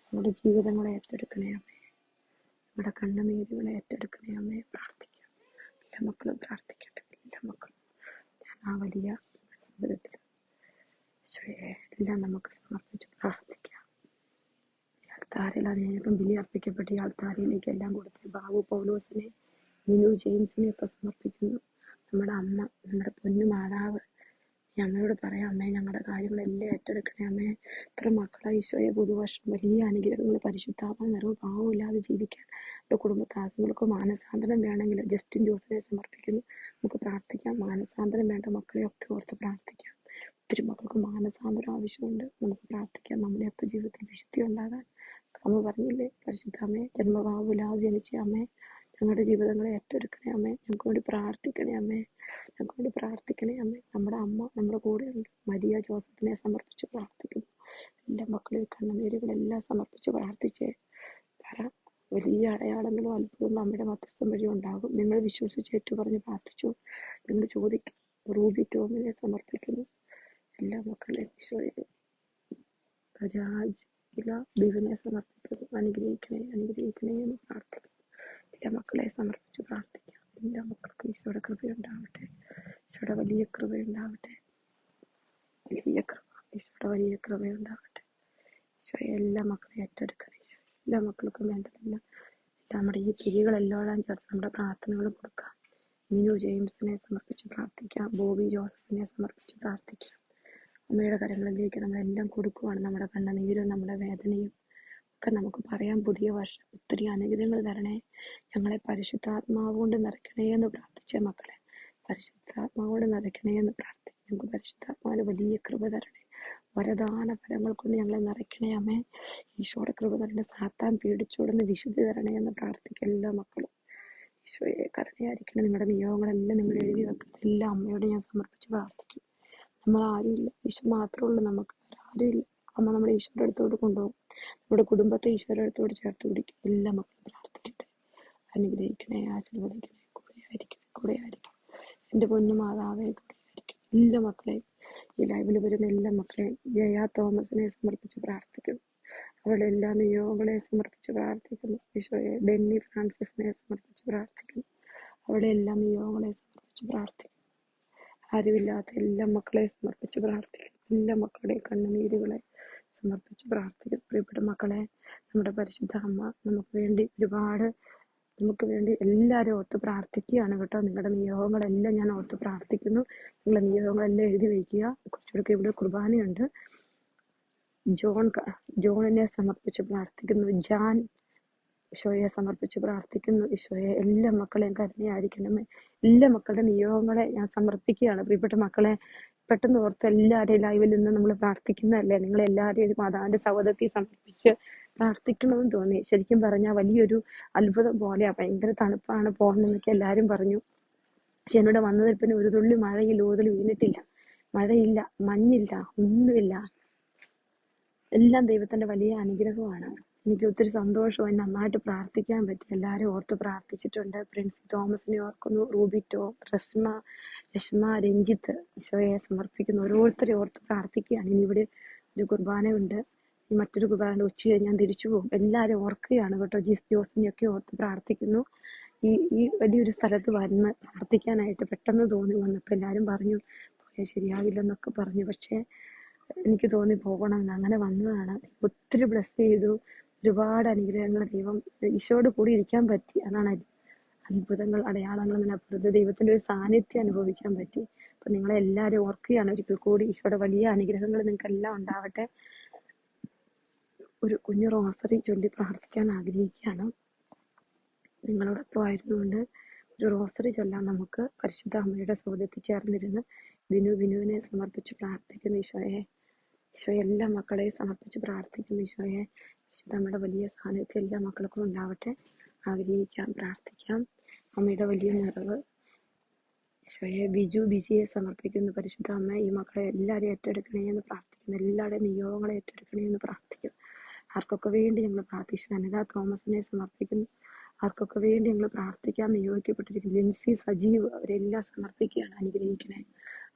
നമ്മുടെ ജീവിതങ്ങളെ ഏറ്റെടുക്കണേ അമ്മേ. നമ്മുടെ കണ്ണുനീരുകളെ ഏറ്റെടുക്കണേ അമ്മേ. പ്രാർത്ഥിക്കാം. എല്ലാ മക്കളും പ്രാർത്ഥിക്കട്ടെ. എല്ലാ മക്കളും ഞാൻ ആ വലിയ ജീവിതത്തിൽ എല്ലാം നമുക്ക് സമർപ്പിച്ച് പ്രാർത്ഥിക്കാം. ആൾത്താരിൽ അനേകം ബലി അർപ്പിക്കപ്പെട്ട ഈ ആൾത്താരിയിലേക്ക് എല്ലാം കൊടുത്ത് ബാബു പൗലോസിനെ, മിനു ജെയിംസിനെ ഒക്കെ സമർപ്പിക്കുന്നു. നമ്മുടെ അമ്മ, നമ്മുടെ പൊന്നു മാതാവ്, ഈ അമ്മയോട് പറയാം, അമ്മേ ഞങ്ങളുടെ കാര്യങ്ങളെല്ലാം ഏറ്റെടുക്കണേ അമ്മേ. ഇത്ര മക്കളെ ഈശോയെ പുതുവർഷം വലിയ അനുഗ്രഹങ്ങൾ, പരിശുദ്ധാത്മ നിറവ്, പാവമില്ലാതെ ജീവിക്കാൻ നമ്മുടെ കുടുംബത്താങ്ങൾക്ക് മാനസാന്തരം വേണമെങ്കിൽ ജസ്റ്റിൻ ജോസിനെ സമർപ്പിക്കുന്നു. നമുക്ക് പ്രാർത്ഥിക്കാം. മാനസാന്തരം വേണ്ട മക്കളെയൊക്കെ ഓർത്ത് പ്രാർത്ഥിക്കാം. ഒത്തിരി മക്കൾക്ക് മാനസാന്തരം ആവശ്യമുണ്ട്. നമുക്ക് പ്രാർത്ഥിക്കാം. നമ്മുടെയൊക്കെ ജീവിതത്തിൽ വിശുദ്ധി ഉണ്ടാകാൻ. അമ്മ പറഞ്ഞില്ലേ, പരിശുദ്ധാമ്മേ ജന്മഭാവമില്ലാതെ ജനിച്ച അമ്മേ, ഞങ്ങളുടെ ജീവിതങ്ങളെ ഏറ്റെടുക്കണേ അമ്മേ. ഞങ്ങൾക്ക് വേണ്ടി പ്രാർത്ഥിക്കണേ അമ്മേ. ഞങ്ങൾക്ക് വേണ്ടി പ്രാർത്ഥിക്കണേ അമ്മേ. നമ്മുടെ അമ്മ നമ്മുടെ കൂടെയുണ്ട്. മരിയ ജോസഫിനെ സമർപ്പിച്ച് പ്രാർത്ഥിക്കുന്നു. എല്ലാ മക്കളെയും കണ്ണുനീരുകളെല്ലാം സമർപ്പിച്ച് പ്രാർത്ഥിച്ചേ. വലിയ അടയാളങ്ങളും അത്ഭുതങ്ങളും അമ്മയുടെ മധ്യസ്ഥം വഴി ഉണ്ടാകും. നിങ്ങൾ വിശ്വസിച്ച് ഏറ്റുപറഞ്ഞ് പ്രാർത്ഥിച്ചു. നിങ്ങൾ ചോദിക്കും. റൂബി ടോമിനെ സമർപ്പിക്കുന്നു. എല്ലാ മക്കളെയും ഈശോയെ ദൈവനെ സമർപ്പിക്കുന്നു. അനുഗ്രഹിക്കണേ, അനുഗ്രഹിക്കണേ എന്ന് പ്രാർത്ഥിക്കുന്നു. എല്ലാ മക്കളെ സമർപ്പിച്ച് പ്രാർത്ഥിക്കാം. എല്ലാ മക്കൾക്കും ഈശോയുടെ കൃപയുണ്ടാവട്ടെ. ഈശോയുടെ വലിയ കൃപയുണ്ടാവട്ടെ. വലിയ കൃപ, ഈശോയുടെ വലിയ കൃപയുണ്ടാവട്ടെ. ഈശോയെ എല്ലാ മക്കളെ ഏറ്റെടുക്കണേ. ഈശോ എല്ലാ മക്കൾക്കും വേണ്ടതെല്ലാം നമ്മുടെ ഈ തിരികളെല്ലാം ചേർത്ത് നമ്മുടെ പ്രാർത്ഥനകൾ കൊടുക്കാം. മിനു ജെയിംസിനെ സമർപ്പിച്ച് പ്രാർത്ഥിക്കാം. ബോബി ജോസഫിനെ സമർപ്പിച്ച് പ്രാർത്ഥിക്കാം. അമ്മയുടെ കരങ്ങളിലേക്ക് നമ്മളെല്ലാം കൊടുക്കുവാണ്. നമ്മുടെ കണ്ണുനീരും നമ്മുടെ വേദനയും ഒക്കെ നമുക്ക് പറയാം. പുതിയ വർഷം ഒത്തിരി അനുഗ്രഹങ്ങൾ തരണേ. ഞങ്ങളെ പരിശുദ്ധാത്മാവ് കൊണ്ട് നിറയ്ക്കണേ എന്ന് പ്രാർത്ഥിച്ച മക്കളെ, പരിശുദ്ധാത്മാവ് കൊണ്ട് നിറയ്ക്കണേ എന്ന് പ്രാർത്ഥിക്കും. ഞങ്ങൾക്ക് പരിശുദ്ധാത്മാവിന് വലിയ കൃപ തരണേ. വരദാന ഫലങ്ങൾ കൊണ്ട് ഞങ്ങളെ നിറയ്ക്കണേ അമ്മേ. ഈശോയുടെ കൃപ തരണേ. സാത്താൻ പീഡിച്ചോടുന്ന് വിശുദ്ധി തരണേ എന്ന് പ്രാർത്ഥിക്കും എല്ലാ മക്കളും. ഈശോയെ കരുണയായിരിക്കണം. നിങ്ങളുടെ നിയോഗങ്ങളെല്ലാം നിങ്ങൾ എഴുതി വെക്കുന്ന എല്ലാ അമ്മയോട് ഞാൻ സമർപ്പിച്ച് പ്രാർത്ഥിക്കും. നമ്മൾ ആരുമില്ല, ഈശോ മാത്രമേ ഉള്ളൂ. നമുക്ക് ആരുമില്ല. അമ്മ നമ്മുടെ ഈശോയുടെ അടുത്തോട്ട് കൊണ്ടുപോകും. നമ്മുടെ കുടുംബത്തെ ഈശോയുടെ അടുത്തോട്ട് ചേർത്ത് പിടിക്കും. എല്ലാ മക്കളും പ്രാർത്ഥിക്കട്ടെ. അനുഗ്രഹിക്കണേ, ആശീർവദിക്കണേ, കൂടെ ആയിരിക്കണം. എൻ്റെ പൊന്നു മാതാവേ കൂടെ ആയിരിക്കും. എല്ലാ മക്കളെയും, ഈ ലൈവിൽ വരുന്ന എല്ലാ മക്കളെയും ജയ തോമസിനെ സമർപ്പിച്ച് പ്രാർത്ഥിക്കുന്നു. അവളുടെ എല്ലാ നിയോഗങ്ങളെ സമർപ്പിച്ച് പ്രാർത്ഥിക്കുന്നു. ഈശോയെ ഡെന്നി ഫ്രാൻസിസിനെ സമർപ്പിച്ച് പ്രാർത്ഥിക്കുന്നു. അവളുടെ എല്ലാ നിയോഗങ്ങളെ സമർപ്പിച്ച് പ്രാർത്ഥിക്കുന്നു. ആരുമില്ലാത്ത എല്ലാ മക്കളെ സമർപ്പിച്ച് പ്രാർത്ഥിക്കുന്നു. എല്ലാ മക്കളുടെയും കണ്ണുനീരുകളെ സമർപ്പിച്ച് പ്രാർത്ഥിക്കുന്നു. പ്രിയപ്പെട്ട മക്കളെ, നമ്മുടെ പരിശുദ്ധ അമ്മ നമുക്ക് വേണ്ടി എല്ലാവരും ഓർത്ത് പ്രാർത്ഥിക്കുകയാണ് കേട്ടോ. നിങ്ങളുടെ നിയോഗങ്ങളെല്ലാം ഞാൻ ഓർത്ത് പ്രാർത്ഥിക്കുന്നു. നിങ്ങളുടെ നിയോഗങ്ങളെല്ലാം എഴുതി വയ്ക്കുക. കുറച്ചുകൂടെ ഇവിടെ കുർബാനയുണ്ട്. ജോണിനെ സമർപ്പിച്ച് പ്രാർത്ഥിക്കുന്നു. ജാൻ ഈശോയെ സമർപ്പിച്ച് പ്രാർത്ഥിക്കുന്നു. ഈശോയെ എല്ലാ മക്കളെയും കരുണയായിരിക്കണമേ. എല്ലാ മക്കളുടെ നിയോഗങ്ങളെ ഞാൻ സമർപ്പിക്കുകയാണ്. പ്രിയപ്പെട്ട മക്കളെ, പെട്ടെന്ന് ഓർത്ത് എല്ലാവരെയും ലൈവിൽ നിന്ന് നമ്മൾ പ്രാർത്ഥിക്കുന്നതല്ലേ. നിങ്ങൾ എല്ലാവരെയും മാതാവിന്റെ സഹോദരത്തിൽ സമർപ്പിച്ച് പ്രാർത്ഥിക്കണമെന്ന് തോന്നി. ശരിക്കും പറഞ്ഞാൽ വലിയൊരു അത്ഭുതം പോലെയാ. ഭയങ്കര തണുപ്പാണ്, പോകണമെന്നൊക്കെ എല്ലാവരും പറഞ്ഞു. പക്ഷെ എന്നോട് വന്നതിൽ പിന്നെ ഒരു തുള്ളി മഴയിൽ ഊതൽ വീണിട്ടില്ല. മഴയില്ല, മഞ്ഞില്ല, ഒന്നുമില്ല. എല്ലാം ദൈവത്തിന്റെ വലിയ അനുഗ്രഹമാണ്. എനിക്ക് ഒത്തിരി സന്തോഷമായി. നന്നായിട്ട് പ്രാർത്ഥിക്കാൻ പറ്റി. എല്ലാവരും ഓർത്ത് പ്രാർത്ഥിച്ചിട്ടുണ്ട്. പ്രിൻസി തോമസിനെ ഓർക്കുന്നു. റൂബിറ്റോ, രശ്മ, രഞ്ജിത്ത് ഈശോയെ സമർപ്പിക്കുന്നു. ഓരോരുത്തരെ ഓർത്ത് പ്രാർത്ഥിക്കുകയാണ്. ഇനി ഇവിടെ ഒരു കുർബാനയുണ്ട്. മറ്റൊരു കുർബാന ഉച്ച കഴിഞ്ഞ് ഞാൻ തിരിച്ചു പോകും. എല്ലാവരും ഓർക്കുകയാണ് കേട്ടോ. ജോസിനെയൊക്കെ ഓർത്ത് പ്രാർത്ഥിക്കുന്നു. ഈ വലിയൊരു സ്ഥലത്ത് വന്ന് പ്രാർത്ഥിക്കാനായിട്ട് പെട്ടെന്ന് തോന്നി വന്നപ്പോൾ എല്ലാവരും പറഞ്ഞു പോയാൽ ശരിയാവില്ലെന്നൊക്കെ പറഞ്ഞു. പക്ഷേ എനിക്ക് തോന്നി പോകണമെന്ന്. അങ്ങനെ വന്നതാണ്. ഒത്തിരി ബ്ലെസ് ചെയ്തു. ഒരുപാട് അനുഗ്രഹങ്ങൾ ദൈവം, ഈശോയോട് കൂടി ഇരിക്കാൻ പറ്റി. അതാണ് അത്ഭുതങ്ങൾ, അടയാളങ്ങൾ എന്നതിനപ്പുറത്ത് ദൈവത്തിന്റെ ഒരു സാന്നിധ്യം അനുഭവിക്കാൻ പറ്റി. അപ്പൊ നിങ്ങളെ എല്ലാവരും ഓർക്കുകയാണ് ഒരിക്കൽ കൂടി. ഈശോയുടെ വലിയ അനുഗ്രഹങ്ങൾ നിങ്ങൾക്ക് എല്ലാം ഉണ്ടാവട്ടെ. ഒരു കുഞ്ഞു റോസറി ചൊല്ലി പ്രാർത്ഥിക്കാൻ ആഗ്രഹിക്കുകയാണ്. നിങ്ങളോടൊപ്പം ആയിരുന്നുകൊണ്ട് ഒരു റോസറി ചൊല്ലാൻ നമുക്ക്. പരിശുദ്ധ അമ്മയുടെ സൗദത്തിൽ ചേർന്നിരുന്ന് ബിനുവിനെ സമർപ്പിച്ച് പ്രാർത്ഥിക്കുന്നു. ഈശോയെ എല്ലാ മക്കളെയും സമർപ്പിച്ച് പ്രാർത്ഥിക്കുന്നു. ഈശോയെ പരിശുദ്ധ അമ്മയുടെ വലിയ സാന്നിധ്യം എല്ലാ മക്കൾക്കും ഉണ്ടാവട്ടെ. ആഗ്രഹിക്കാം, പ്രാർത്ഥിക്കാം. അമ്മയുടെ വലിയ നിറവ് ഈശോയെ ബിജിയെ സമർപ്പിക്കുന്നു. പരിശുദ്ധ അമ്മ ഈ മക്കളെ എല്ലാവരെയും ഏറ്റെടുക്കണേ എന്ന് പ്രാർത്ഥിക്കുന്നു. എല്ലാവരുടെയും നിയോഗങ്ങളെ ഏറ്റെടുക്കണേ എന്ന് പ്രാർത്ഥിക്കുന്നു. ആർക്കൊക്കെ വേണ്ടി ഞങ്ങൾ പ്രാർത്ഥിച്ചു. അനിത തോമസിനെ സമർപ്പിക്കുന്നു. ആർക്കൊക്കെ വേണ്ടി ഞങ്ങൾ പ്രാർത്ഥിക്കാൻ നിയോഗിക്കപ്പെട്ടിരിക്കുന്നു. ലിൻസി, സജീവ്, അവരെല്ലാം സമർപ്പിക്കുകയാണ്. അനുഗ്രഹിക്കണേ,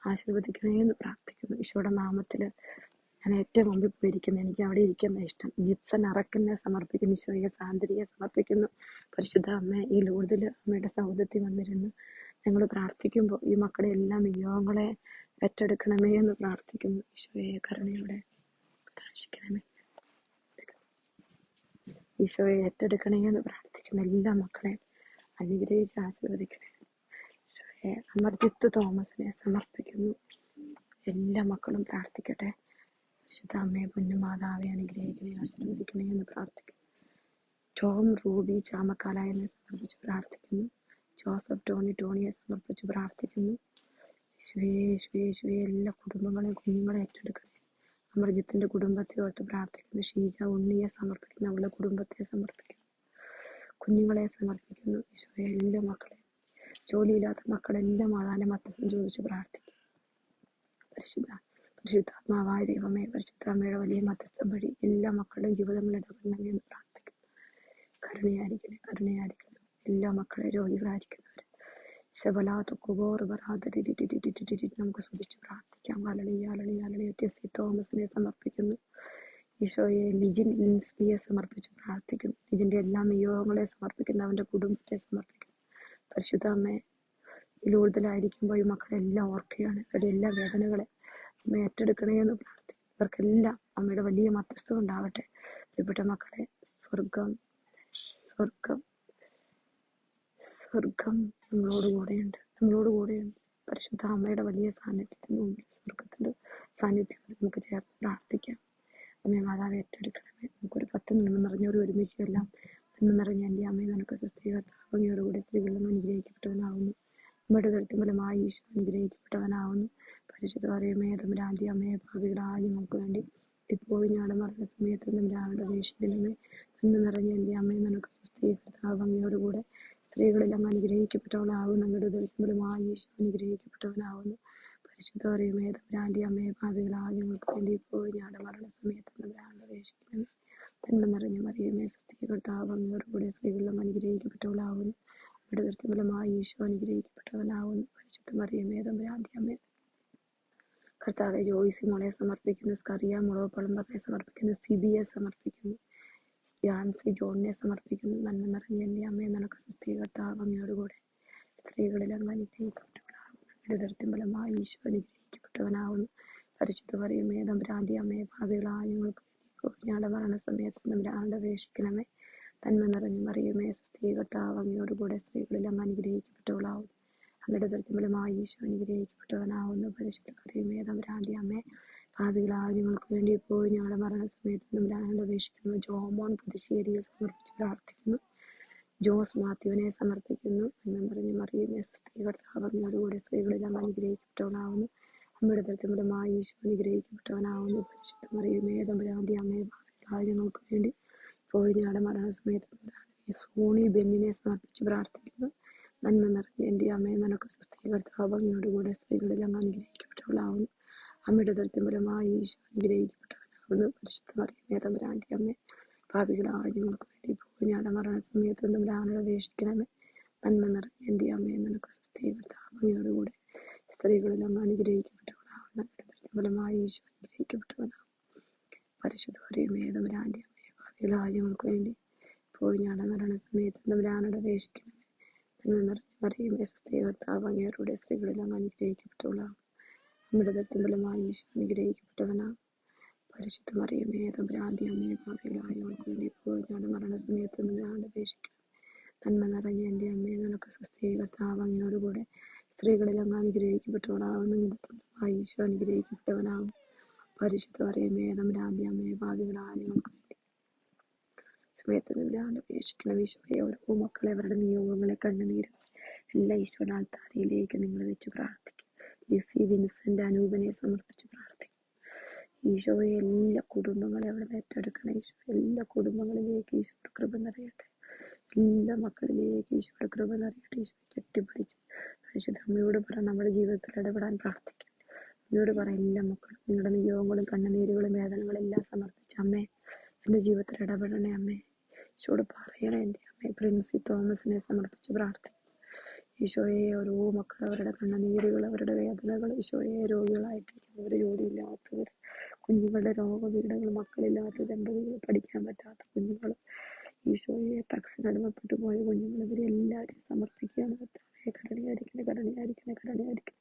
ആശീർവദിക്കണേ എന്ന് പ്രാർത്ഥിക്കുന്നു. ഈശോയുടെ നാമത്തിൽ ഞാൻ ഏറ്റവും മുമ്പിൽ പോയിരിക്കുന്നത്. എനിക്ക് അവിടെ ഇരിക്കുന്ന ഇഷ്ടം. ജിപ്സൺ അറക്കനെ സമർപ്പിക്കുന്നു. ഈശോയെ സാന്ദ്രിയെ സമർപ്പിക്കുന്നു. പരിശുദ്ധ അമ്മ ഈ ലൂർദിൽ അമ്മയുടെ സൗദത്തിൽ വന്നിരുന്ന് ഞങ്ങൾ പ്രാർത്ഥിക്കുമ്പോൾ ഈ മക്കളെ എല്ലാ നിയോഗങ്ങളെ ഏറ്റെടുക്കണമേ എന്ന് പ്രാർത്ഥിക്കുന്നു. ഈശോയെ കരുണയോടെ രക്ഷിക്കണമേ. ഈശോയെ ഏറ്റെടുക്കണേ എന്ന് പ്രാർത്ഥിക്കുന്നു. എല്ലാ മക്കളെ അനുഗ്രഹിച്ച് ആശീർവദിക്കണേ. ഈശോയെ അമർജിത്ത് തോമസിനെ സമർപ്പിക്കുന്നു. എല്ലാ മക്കളും പ്രാർത്ഥിക്കട്ടെ. വിശുദ്ധ അമ്മയെ പൊന്നുമാതാവെ അനുഗ്രഹിക്കണേ, ആശീർവദിക്കണേ എന്ന് പ്രാർത്ഥിക്കുന്നു. ടോം റൂബി ചാമക്കാലായനെ സമർപ്പിച്ച് പ്രാർത്ഥിക്കുന്നു. ജോസഫ് ടോണിയെ സമർപ്പിച്ച് പ്രാർത്ഥിക്കുന്നു. ഈശോയെ എല്ലാ കുടുംബങ്ങളെയും കുഞ്ഞുങ്ങളെ ഏറ്റെടുക്കണേ. അമർജിത്തിന്റെ കുടുംബത്തെ ഓർത്ത് പ്രാർത്ഥിക്കുന്നു. ഷീജ ഉണ്ണിയെ സമർപ്പിക്കുന്നു. അവളുടെ കുടുംബത്തെ സമർപ്പിക്കുന്നു. കുഞ്ഞുങ്ങളെ സമർപ്പിക്കുന്നു. ഈശോയെ എല്ലാ മക്കളെ, ജോലിയില്ലാത്ത മക്കളെല്ലാം ആധാരം മധ്യസ്ഥം ചോദിച്ച് പ്രാർത്ഥിക്കും. പരിശുദ്ധാത്മാവായ ദൈവമേ, പരിശുദ്ധ അമ്മയുടെ വലിയ മധ്യസ്ഥം വഴി എല്ലാ മക്കളുടെയും ജീവിതങ്ങൾ ഇടപെടണമേ എന്ന് പ്രാർത്ഥിക്കുന്നു. കരുണയായിരിക്കണം എല്ലാ മക്കളെ, രോഗികളായിരിക്കുന്നവർ നമുക്ക് സ്തുതിച്ച് പ്രാർത്ഥിക്കാം. ലിൻസി തോമസിനെ സമർപ്പിക്കുന്നു. ഈശോയെ ലിൻസിയെ സമർപ്പിച്ച് പ്രാർത്ഥിക്കുന്നു. ലിജിന്റെ എല്ലാ നിയോഗങ്ങളെ സമർപ്പിക്കുന്നു. അവന്റെ കുടുംബത്തെ സമർപ്പിക്കുന്നു. പരിശുദ്ധ അമ്മയെ ലൂർദിലായിരിക്കുമ്പോൾ ഈ മക്കളെല്ലാം ഓർക്കുകയാണ്. അവരുടെ എല്ലാ വേദനകളെ അമ്മ ഏറ്റെടുക്കണേ എന്ന് പ്രാർത്ഥിക്കുന്നു. ഇവർക്കെല്ലാം അമ്മയുടെ വലിയ മധ്യസ്ഥം ഉണ്ടാവട്ടെ. പ്രിയപ്പെട്ട മക്കളെ, സ്വർഗം നമ്മളോട് കൂടെയുണ്ട്. പരിശുദ്ധ അമ്മയുടെ വലിയ സാന്നിധ്യത്തിന് മുമ്പിൽ സ്വർഗത്തിന്റെ സാന്നിധ്യം നമുക്ക് ചേർത്ത് പ്രാർത്ഥിക്കാം. അമ്മേ മാതാവ് ഏറ്റെടുക്കണമേ. നമുക്കൊരു 10 നന്മ നിറഞ്ഞവർ ഒരുമിച്ച് എല്ലാം. നന്മ നിറഞ്ഞ എൻ്റെ അമ്മയെ നിനക്ക് സ്ത്രീയോടുകൂടി സ്ത്രീകളിലും അനുഗ്രഹിക്കപ്പെട്ടവനാവുന്നു. നമ്മുടെ ദൃഢമൂലമായി ഈശോ അനുഗ്രഹിക്കപ്പെട്ടവനാവുന്നു. പരിശുദ്ധ പറയുമേ തമ്പുരാന്റെ അമ്മയെ ഭാവികളായ ഞങ്ങൾക്ക് വേണ്ടി ഇപ്പോഴും ഞങ്ങളുടെ മരണസമയത്ത് തമ്പുരാനോട് അപേക്ഷിക്കണമേ. നന്മ നിറഞ്ഞ എൻ്റെ അമ്മയെ നിനക്ക് സ്ത്രീയോടുകൂടെ സ്ത്രീകളെല്ലാം അനുഗ്രഹിക്കപ്പെട്ടവളാവുന്നു. നമ്മുടെ ദൃഢമൂലമായി ഈശോ അനുഗ്രഹിക്കപ്പെട്ടവനാവുന്നു. പരിശുദ്ധ പറയുമേ തമ്പുരാന്റെ അമ്മയെ ഭാവികളായ ഞങ്ങൾക്ക് വേണ്ടി ഇപ്പോഴും ഞങ്ങളുടെ മരണസമയത്ത് തമ്പുരാനോട് അപേക്ഷിക്കണമേ. നന്മ നിറഞ്ഞ മറിയമേ സ്വസ്തി, കർത്താവ് അങ്ങയോടുകൂടെ സ്ത്രീകളിലും അനുഗ്രഹിക്കപ്പെട്ടവളാവുന്നു. നമ്മുടെ ദൃഢമൂലമായി ഈശോ അനുഗ്രഹിക്കപ്പെട്ടവനാവുന്നു. പരിശുദ്ധ മറിയമേ തമ്പുരാന്റെ അമ്മേ, കർത്താവെ ജോയിസി മോളെ സമർപ്പിക്കുന്നു. സ്കറിയ മുളവപ്പളമ്പൊക്കെ സമർപ്പിക്കുന്നു. സിബിയെ സമർപ്പിക്കുന്നു. ജാൻസി ജോണിനെ സമർപ്പിക്കുന്നു. നന്മ നിറഞ്ഞ എൻ്റെ അമ്മയെ നിനക്ക് സ്വസ്തി, കർത്താവ് അങ്ങയോടുകൂടെ സ്ത്രീകളിലും അനുഗ്രഹിക്കപ്പെട്ടവനാവുന്നു. നമ്മുടെ ദൃഢമൂലമായി ഈശോ അനുഗ്രഹിക്കപ്പെട്ടവനാവുന്നു. പരിശുദ്ധ മറിയമേ തമ്പുരാന്റെ അമ്മയെ ഭാവികളായ ഞങ്ങൾക്ക് ഞങ്ങളുടെ മരണസമയത്ത് തമ്പുരാനോട് അപേക്ഷിക്കണമേ. നന്മ നിറഞ്ഞ മറിയമേ സ്വസ്തി, കർത്താവ് അങ്ങയോടുകൂടെ സ്ത്രീകളിലും അനുഗ്രഹിക്കപ്പെട്ടവളാവുന്നു. അങ്ങയുടെ ദൃഢമൂലമായി ഈശോ അനുഗ്രഹിക്കപ്പെട്ടവനാവുന്നു. പരിശുദ്ധ മറിയമേ തമ്പുരാന്റെ അമ്മയെ ഭാവികളായ ഞങ്ങൾക്ക് വേണ്ടി ഇപ്പോഴും ഞങ്ങളുടെ മരണസമയത്ത് തമ്പുരാനോട് അപേക്ഷിക്കുന്നു. ജോമോൻ പുതുശ്ശേരിയിൽ സമർപ്പിച്ച് പ്രാർത്ഥിക്കുന്നു. ജോസ് മാത്യുവിനെ സമർപ്പിക്കുന്നു. നന്മ നിറഞ്ഞ മറിയമേ സ്വസ്തി, കർത്താവ് അങ്ങയോടുകൂടെ സ്ത്രീകളിലും അനുഗ്രഹിക്കപ്പെട്ടവനാവുന്നു. അമ്മയുടെ ദൃഢമൂലമായി ഈശോ അനുഗ്രഹിക്കപ്പെട്ടവനാവുന്നു. പരിശുദ്ധ മറിയമേ തമ്പുരാന്റെ അമ്മയെ ഭാവികളായ ഞങ്ങൾക്ക് വേണ്ടി ഇപ്പോഴും ഞങ്ങളുടെ മരണസമയത്ത് സോണി ബെന്നിനെ സമർപ്പിച്ച് പ്രാർത്ഥിക്കുന്നു. നന്മ നിറഞ്ഞ എൻ്റെ അമ്മയെ നിനക്ക് സ്വസ്തി, കർത്താവ് അങ്ങയോടുകൂടെ സ്ത്രീകളിലും അനുഗ്രഹിക്കപ്പെട്ടവളാവുന്നു. അമ്മയുടെ ദൃഢമൂലമായി ഈശോ അനുഗ്രഹിക്കപ്പെട്ടവനാവുന്നു. പരിശുദ്ധ മറിയമേ തമ്പുരാന്റെ അമ്മയെ ഭാവികളായ ഞങ്ങൾക്ക് വേണ്ടി ഇപ്പോഴും ഞങ്ങളുടെ മരണസമയത്ത് തമ്പുരാനോട് അപേക്ഷിക്കണമേ. നന്മ നിറഞ്ഞ എൻ്റെ അമ്മയെ നിനക്ക് സ്വസ്തി, കർത്താവ് അങ്ങയോടുകൂടെ സ്ത്രീകളിലും അനുഗ്രഹിക്കപ്പെട്ടവളാവുന്നു. അമ്മയുടെ ദൃഢമൂലമായി ഈശോ അനുഗ്രഹിക്കപ്പെട്ടവനാവുന്നു. പരിശുദ്ധ മറിയമേ മറിയമേ സ്വസ്തി കർത്താവ് അങ്ങേരുടെ സ്ത്രീകളിൽ അങ്ങ് അനുഗ്രഹിക്കപ്പെട്ടവളാണ്. നമ്മുടെ ദത്തിമ്പലമായി ഈശോ അനുഗ്രഹിക്കപ്പെട്ടവനാണ്. പരിശുദ്ധ മറിയമേ തമ്പുരാന്റെ അമ്മയെ പാപികളായ ഞങ്ങൾക്ക് വേണ്ടി ഇപ്പോൾ ഞങ്ങളുടെ മരണസമയത്ത് നിങ്ങളാണ്ട് അപേക്ഷിക്കണം. നന്മ നിറഞ്ഞ എൻ്റെ അമ്മയെ നിനക്ക് സ്വസ്തി കർത്താവ് അങ്ങയോടുകൂടെ സ്ത്രീകളിൽ അങ്ങ് അനുഗ്രഹിക്കപ്പെട്ടവളാകുന്നു. നിങ്ങളുടെ ദത്തിമ്പലമായി ഈശോ അനുഗ്രഹിക്കപ്പെട്ടവനാകും. പരിശുദ്ധ മറിയമേ തമ്പുരാന്റെ അമ്മയെ പാപികളായ ഞങ്ങൾക്ക് വേണ്ടി സമയത്ത് നിങ്ങളാണ്ട് അപേക്ഷിക്കണം. ഈശോയെ ഓരോ മക്കളെ അവരുടെ നിയോഗങ്ങളെ കണ്ണുനീരും എല്ലാ ഈശോയുടെ ആൾത്താരയിലേക്ക് നിങ്ങൾ വെച്ച് പ്രാർത്ഥിക്കും. ലിസി വിൻസെന്റ് അനൂപനെ സമർപ്പിച്ച് പ്രാർത്ഥിക്കും. ഈശോയെ എല്ലാ കുടുംബങ്ങളെ അവിടെ ഏറ്റെടുക്കണം. ഈശോ എല്ലാ കുടുംബങ്ങളിലേക്ക് ഈശോയുടെ കൃപ നിറയട്ടെ. എല്ലാ മക്കളിലേക്ക് ഈശോയുടെ കൃപ നിറയട്ടെ. ഈശോ കെട്ടിപ്പിടിച്ച് പരിശുദ്ധ അമ്മയോട് പറ നമ്മുടെ ജീവിതത്തിൽ ഇടപെടാൻ പ്രാർത്ഥിക്കും. അമ്മയോട് പറ എല്ലാ മക്കളും നിങ്ങളുടെ നിയോഗങ്ങളും കണ്ണുനീരുകളും വേദനകളും എല്ലാം സമർപ്പിച്ച അമ്മേ എൻ്റെ ജീവിതത്തിൽ ഇടപെടണേ അമ്മേ. ഈശോട് പറയണേ എൻ്റെ അമ്മേ. പ്രിൻസി തോമസിനെ സമർപ്പിച്ച് പ്രാർത്ഥിക്കും. ഈശോയെ ഓരോ മക്കൾ അവരുടെ കണ്ണുനീരുകൾ അവരുടെ വേദനകൾ ഈശോയെ രോഗികളായിട്ടിരിക്കുന്നവർ, ജോലിയില്ലാത്തവർ, കുഞ്ഞുങ്ങളുടെ രോഗപീഠകൾ, മക്കളില്ലാത്ത ദമ്പതികൾ, പഠിക്കാൻ പറ്റാത്ത കുഞ്ഞുങ്ങൾ, ഈശോയെ ഡ്രഗ്സിന് അടിമപ്പെട്ടു പോയ കുഞ്ഞുങ്ങൾ, ഇവരെല്ലാവരെയും സമർപ്പിക്കുകയാണ്. കർത്താവേ കരുണയായിരിക്കണേ, കരുണയായിരിക്കണേ, കരുണയായിരിക്കണേ.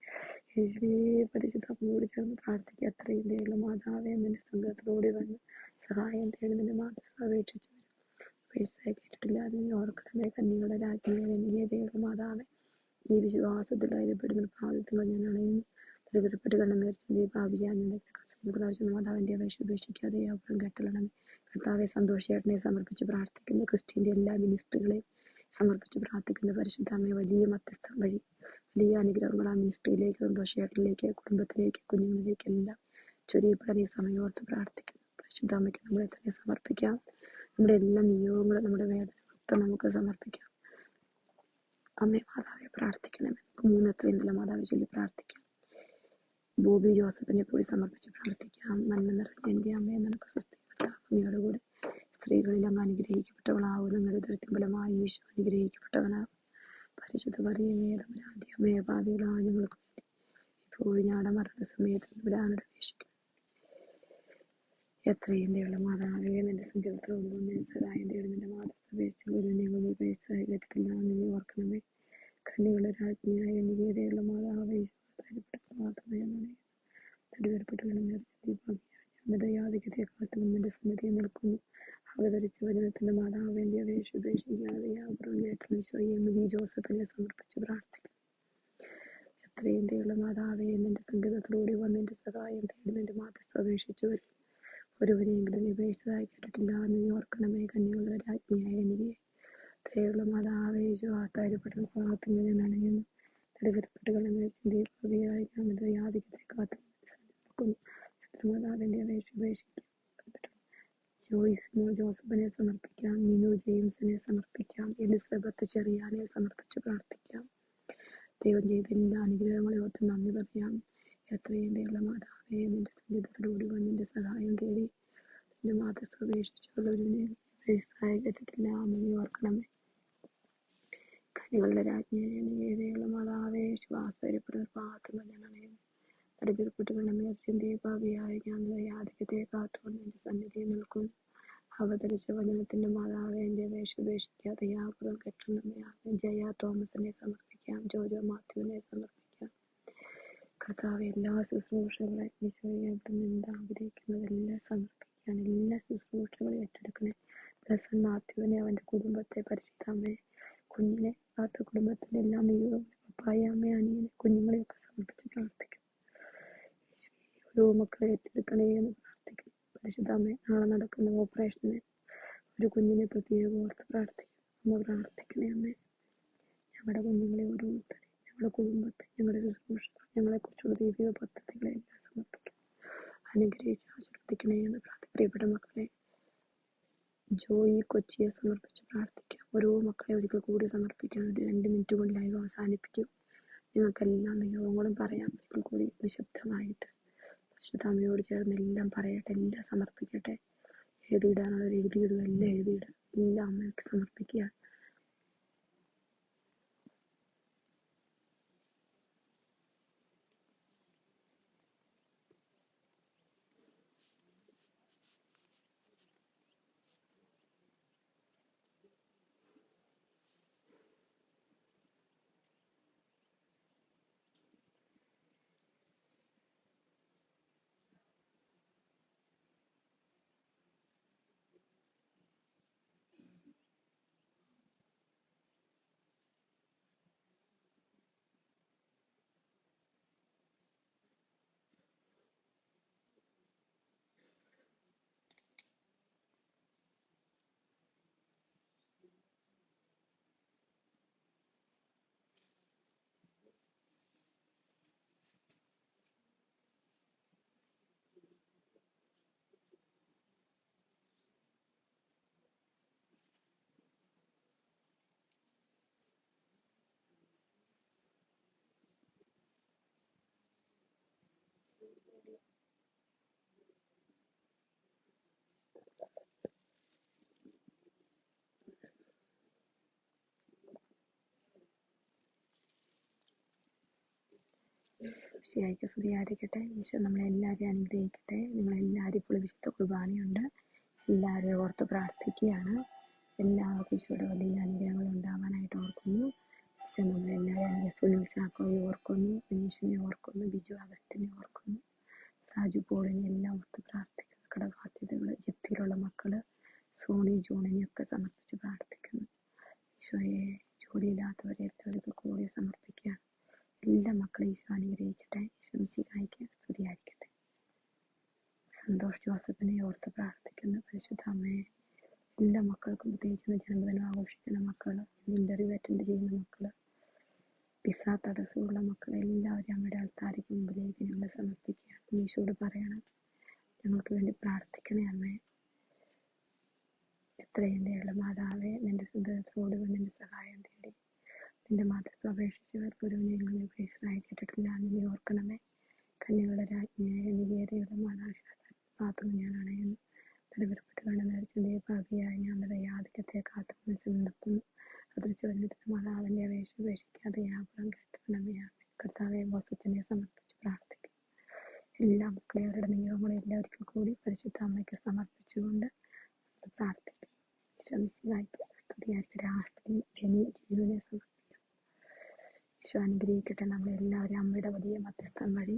യേശുവേ പരിശുദ്ധ അമ്മയോട് ചേർന്ന് പ്രാർത്ഥിക്കുക. അത്രയും ദയുള്ള മാതാവേ നിന്റെ സംഘത്തിലൂടെ വന്ന് സഹായം തേടി നിന്റെ മാതൃ അപേക്ഷിച്ചു പൈസയെ കേട്ടിട്ടില്ല നീ ഓർക്കണമേ. കന്യകളുടെ രാജ്ഞിയെ ദയുള്ള മാതാവേ ഈ വിശ്വാസത്തിൽ ധൈര്യപ്പെടുന്ന പാദത്തുകൾ ഞാൻ അണയുന്നു. ദരിദ്രപ്പെട്ട് കണ്ണുനീർച്ചിന്റെ ഭാവിയാഴ്ച മാതാവിന്റെ അപേക്ഷ ഉപേക്ഷിക്കാതെ അപ്പുറം കേട്ടലണമേ. കർത്താവെ സന്തോഷേട്ടനെ സമർപ്പിച്ച് പ്രാർത്ഥിക്കുന്നു. ക്രിസ്ത്യന്റെ എല്ലാ മിനിസ്ട്രികളെയും സമർപ്പിച്ച് പ്രാർത്ഥിക്കുന്നു. പരിശുദ്ധാമ്മയെ വലിയ മധ്യസ്ഥം വഴി വലിയ അനുഗ്രഹങ്ങൾ ആ മിനിസ്ട്രിയിലേക്ക്, സന്തോഷേട്ടനിലേക്ക്, കുടുംബത്തിലേക്ക്, കുഞ്ഞുങ്ങളിലേക്ക് എല്ലാം ചൊരിയപ്പെടാൻ ഈ സമയോർത്ത് പ്രാർത്ഥിക്കുന്നു. പരിശുദ്ധാമ്മയ്ക്ക് നമ്മളെ തന്നെ സമർപ്പിക്കാം. നമ്മുടെ എല്ലാ നിയോഗങ്ങളും നമ്മുടെ വേദനകളൊക്കെ നമുക്ക് സമർപ്പിക്കാം. അമ്മേ മാതാവെ പ്രാർത്ഥിക്കണമേ. നമുക്ക് മൂന്നെത്രയും മാതാവെ ചൊല്ലി പ്രാർത്ഥിക്കാം. ബോബി ജോസഫിനെ കൂടി സമർപ്പിച്ച് പ്രാർത്ഥിക്കാം. നന്മ നിറഞ്ഞ എൻ്റെ അമ്മയെ നിനക്ക് സ്വസ്തി കർത്താവ് അങ്ങയുടെ കൂടെ സ്ത്രീകളിൽ അങ്ങ് അനുഗ്രഹിക്കപ്പെട്ടവളാവും. നിങ്ങളുടെ ദൃത്തിഫലമായി ഈശോ അനുഗ്രഹിക്കപ്പെട്ടവനാകും. പരിശുദ്ധ മറിയമേ തമ്പുരാന്റെ അമ്മയെ പാപികളായ ഞങ്ങൾക്ക് വേണ്ടി ഇപ്പോഴും ഞങ്ങളുടെ മരണസമയത്ത് തമ്പുരാനോട് അപേക്ഷിക്കുന്നു. എത്രയും ദയുള്ള മാതാവേ നിന്റെ സങ്കീർത്തനോട് സഹായം തേടി നിന്റെ മാതൃസഭയിൽ ഒരു നിയമങ്ങൾ പൈസ കേട്ടിട്ടില്ല നീ ഓർക്കണമേ. കന്യകളുടെ രാജ്ഞിയായ നിവേദയുള്ള മാതാവേ യാതികത്തെ കാത്തു നിന്റെ സന്നിധിയിൽ നിൽക്കുന്നു. അവതരിച്ച വചനത്തിന്റെ മാതാവിന്റെ അപേക്ഷ ഉപേക്ഷിക്കാതെ യാതൊരു ഈശോയെ ജോസഫിനെ സമർപ്പിച്ച് പ്രാർത്ഥിക്കുന്നു. എത്രയും ദയുള്ള മാതാവേ നിന്റെ സംഗീതത്തിലൂടെ വന്നിന്റെ സഹായം തേടി നിന്റെ മാതൃ അപേക്ഷിച്ചു വരും. ഒരുവരെയെങ്കിലും നിപേക്ഷിച്ചതായി കേട്ടിട്ടില്ല നീ ഓർക്കണമേ. കന്യകളുടെ രാജ്ഞിയായ എനിക്ക് ദയുള്ള മാതാവേ ആത്താര്യപ്പെട്ട പാത്തുങ്ങൾ ഞാൻ അണയുന്നു. തടവിൽപ്പെട്ടുകളെ ചിന്തയായി ഞാനത് യാതികത്തെ കാത്തു നിൽക്കുന്നു. മാതാവിന്റെ അപേക്ഷ ഉപേക്ഷിക്കാം. ജോസഫിനെ സമർപ്പിക്കാം. മിനു ജെയിംസിനെ സമർപ്പിക്കാം. എലിസബത്ത് ചെറിയാനെ സമർപ്പിച്ച് പ്രാർത്ഥിക്കാം. ദൈവം ചെയ്ത എല്ലാ അനുഗ്രഹങ്ങളെ ഓർത്ത് നന്ദി പറയാം. എത്രയും ദയുള്ള മാതാവേ നിന്റെ സംഗീതത്തിലൂടെ നിന്റെ സഹായം തേടി നിന്റെ മാതൃ ഉപേക്ഷിച്ചുള്ളവരെ കേട്ടിട്ടില്ല നീ ഓർക്കണമേ. കനികളുടെ രാജ്ഞിയുള്ള മാതാവേ ശ്വാസപ്പെടുന്ന പാത്തുകൾ ഞാൻ അണയുന്നു. തടവിൽപ്പെട്ടുകൊണ്ട ചിന്തയെ ഭാവിയായ ഞാൻ യാതികത്തെ കാത്തുകൊണ്ട് എന്റെ സന്നിധിയിൽ നിൽക്കുന്നു. അവതരിച്ച വചനത്തിന്റെ മാതാവെ എന്റെ അപേക്ഷ ഉപേക്ഷിക്കാതെ യാതൊരു കെട്ടണമേ. ജയ തോമസിനെ സമർപ്പിക്കാം. ജോജോ മാത്യുവിനെ സമർപ്പിക്കാം. കർത്താവ് എല്ലാ ശുശ്രൂഷകളെ ഈശോയെ ആഗ്രഹിക്കുന്നതെല്ലാം സമർപ്പിക്കാൻ എല്ലാ ശുശ്രൂഷകളും ഏറ്റെടുക്കണേ. ബ്ലസൻ മാത്യുവിനെ അവന്റെ കുടുംബത്തെ പരിശുദ്ധമേ കുഞ്ഞിനെ അവരുടെ കുടുംബത്തിന്റെ എല്ലാ നിയോഗങ്ങളും പപ്പായ അമ്മ അനിയനെ കുഞ്ഞുങ്ങളെയൊക്കെ സമർപ്പിച്ച് പ്രാർത്ഥിക്കും. ഓരോ മക്കളെ ഏറ്റെടുക്കണേ എന്ന് പ്രാർത്ഥിക്കും. പരിശുദ്ധമേ നാളെ നടക്കുന്ന ഓപ്പറേഷനെ ഒരു കുഞ്ഞിനെ പ്രത്യേകം ഓർത്ത് പ്രാർത്ഥിക്കും. അമ്മ പ്രാർത്ഥിക്കണേ അമ്മേ. ഞങ്ങളുടെ കുഞ്ഞുങ്ങളെ ഓരോരുത്തരെ, ഞങ്ങളുടെ കുടുംബത്തെ, ഞങ്ങളുടെ ശുശ്രൂഷ, ഞങ്ങളെക്കുറിച്ചുള്ള ദൈവിക പദ്ധതികളെ എല്ലാം സമർപ്പിക്കും. അനുഗ്രഹിച്ച് ആശീർവദിക്കണേ എന്ന് പ്രാർത്ഥിക്കും. പ്രിയപ്പെട്ട മക്കളെ ജോയി കൊച്ചിയെ സമർപ്പിച്ച് പ്രാർത്ഥിക്കാം. ഓരോ മക്കളെ ഒരിക്കൽ കൂടി സമർപ്പിക്കാൻ ഒരു 2 മിനിറ്റ് കൊണ്ട് ലൈവ് അവസാനിപ്പിക്കും. നിങ്ങൾക്കെല്ലാം നിയോഗങ്ങളും പറയാം. ഒരിക്കൽ കൂടി നിശബ്ദമായിട്ട് പരിശുദ്ധമ്മയോട് ചേർന്ന് എല്ലാം പറയട്ടെ, എല്ലാം സമർപ്പിക്കട്ടെ. എഴുതിയിടാനുള്ളത് എഴുതിയിടുക, എല്ലാം എഴുതിയിടുക, എല്ലാം അമ്മയ്ക്ക് സമർപ്പിക്കുക. ഈശോയ്ക്ക് സ്തുതിയായിരിക്കട്ടെ. ഈശോ നമ്മളെല്ലാവരെയും അനുഗ്രഹിക്കട്ടെ. നിങ്ങളെല്ലാവരും ഇപ്പോൾ വിശുദ്ധ കുർബാനയുണ്ട്, എല്ലാവരെയും ഓർത്ത് പ്രാർത്ഥിക്കുകയാണ്. എല്ലാവർക്കും ഈശോയുടെ വലിയ അനുഗ്രഹങ്ങൾ ഉണ്ടാവാനായിട്ട് ഓർക്കുന്നു. ഈശോ നമ്മളെല്ലാവരും സുനിൽ ചാക്കോയെ ഓർക്കുന്നു, വിനീഷിനെ ഓർക്കുന്നു, ബിജു അഗസ്റ്റിനെ ഓർക്കുന്നു, സാജു പോളിനെ എല്ലാം ഓർത്ത് പ്രാർത്ഥിക്കുന്നു. കടബാധ്യതകൾ, ജിപ്തിയിലുള്ള മക്കള്, സോണി ജോണിനെയൊക്കെ സമർപ്പിച്ച് പ്രാർത്ഥിക്കുന്നു. ഈശോയെ ജോലിയില്ലാത്തവരെ എല്ലാവർക്കും കൂടി സമർപ്പിക്കുകയാണ്. എല്ലാ മക്കളെ ഈശോ അനുഗ്രഹിക്കട്ടെ. ഈശോ മിശിഹായ്ക്ക് സ്തുതിയായിരിക്കട്ടെ. സന്തോഷ് ജോസഫിനെ ഓർത്ത് പ്രാർത്ഥിക്കുന്നു. പരിശുദ്ധ അമ്മയെ എല്ലാ മക്കൾക്കും, പ്രത്യേകിച്ച് ജന്മദിനം ആഘോഷിക്കുന്ന മക്കള്, ഇന്റർവ്യൂ അറ്റൻഡ് ചെയ്യുന്ന മക്കള്, വിസ തടസ്സമുള്ള മക്കളെ എല്ലാവരും അമ്മയുടെ ആൾക്കാർക്ക് മുമ്പിലേക്ക് ഞങ്ങൾ സമർപ്പിക്കുകയാണ്. ഈശോയോട് പറയണം, ഞങ്ങൾക്ക് വേണ്ടി പ്രാർത്ഥിക്കണേ അമ്മേ. എത്രയും ദയുള്ള മാതാവേ, നിന്റെ സുന്ദരത്തോട് നിന്റെ സഹായം തേടി നിന്റെ മാതൃത്വം അപേക്ഷിച്ചവർക്ക് ഒരു ഞങ്ങളെ ഉപേക്ഷനായി കേട്ടിട്ടില്ല. നീ ഓർക്കണമേ. കന്യകളുടെ രാജ്ഞിയായ നിവേദയുടെ മാതാശ്വാസം ഞാനാണ് എന്ന് തലവെറുപ്പെട്ട് കണ്ടെന്ന ചിന്തയെ ഭാവിയായി ഞങ്ങളുടെ യാതൊക്കെ കാത്തു മനസ്സിൽ നിൽക്കുന്നു. അതിർച്ചവരത്തിന് മാതാവിന്റെ ഉപേക്ഷിക്കാതെ യാപുറം കേട്ടിരണമയാണ്. കർത്താവെ ബോസച്ചനെ സമർപ്പിച്ച് പ്രാർത്ഥിക്കും. എല്ലാ മക്കളെ അവരുടെ നിയോഗങ്ങളെ എല്ലാവർക്കും കൂടി പരിശുദ്ധ അമ്മയ്ക്ക് സമർപ്പിച്ചുകൊണ്ട് പ്രാർത്ഥിക്കും. ശ്രമിച്ചതായിട്ട് സ്തുതിയായിരിക്കട്ടെ. ജീവനെ സമർപ്പിക്കും. ഈശോ അനുഗ്രഹിക്കട്ടെ. നമ്മളെല്ലാവരും അമ്മയുടെ വലിയ മധ്യസ്ഥം വഴി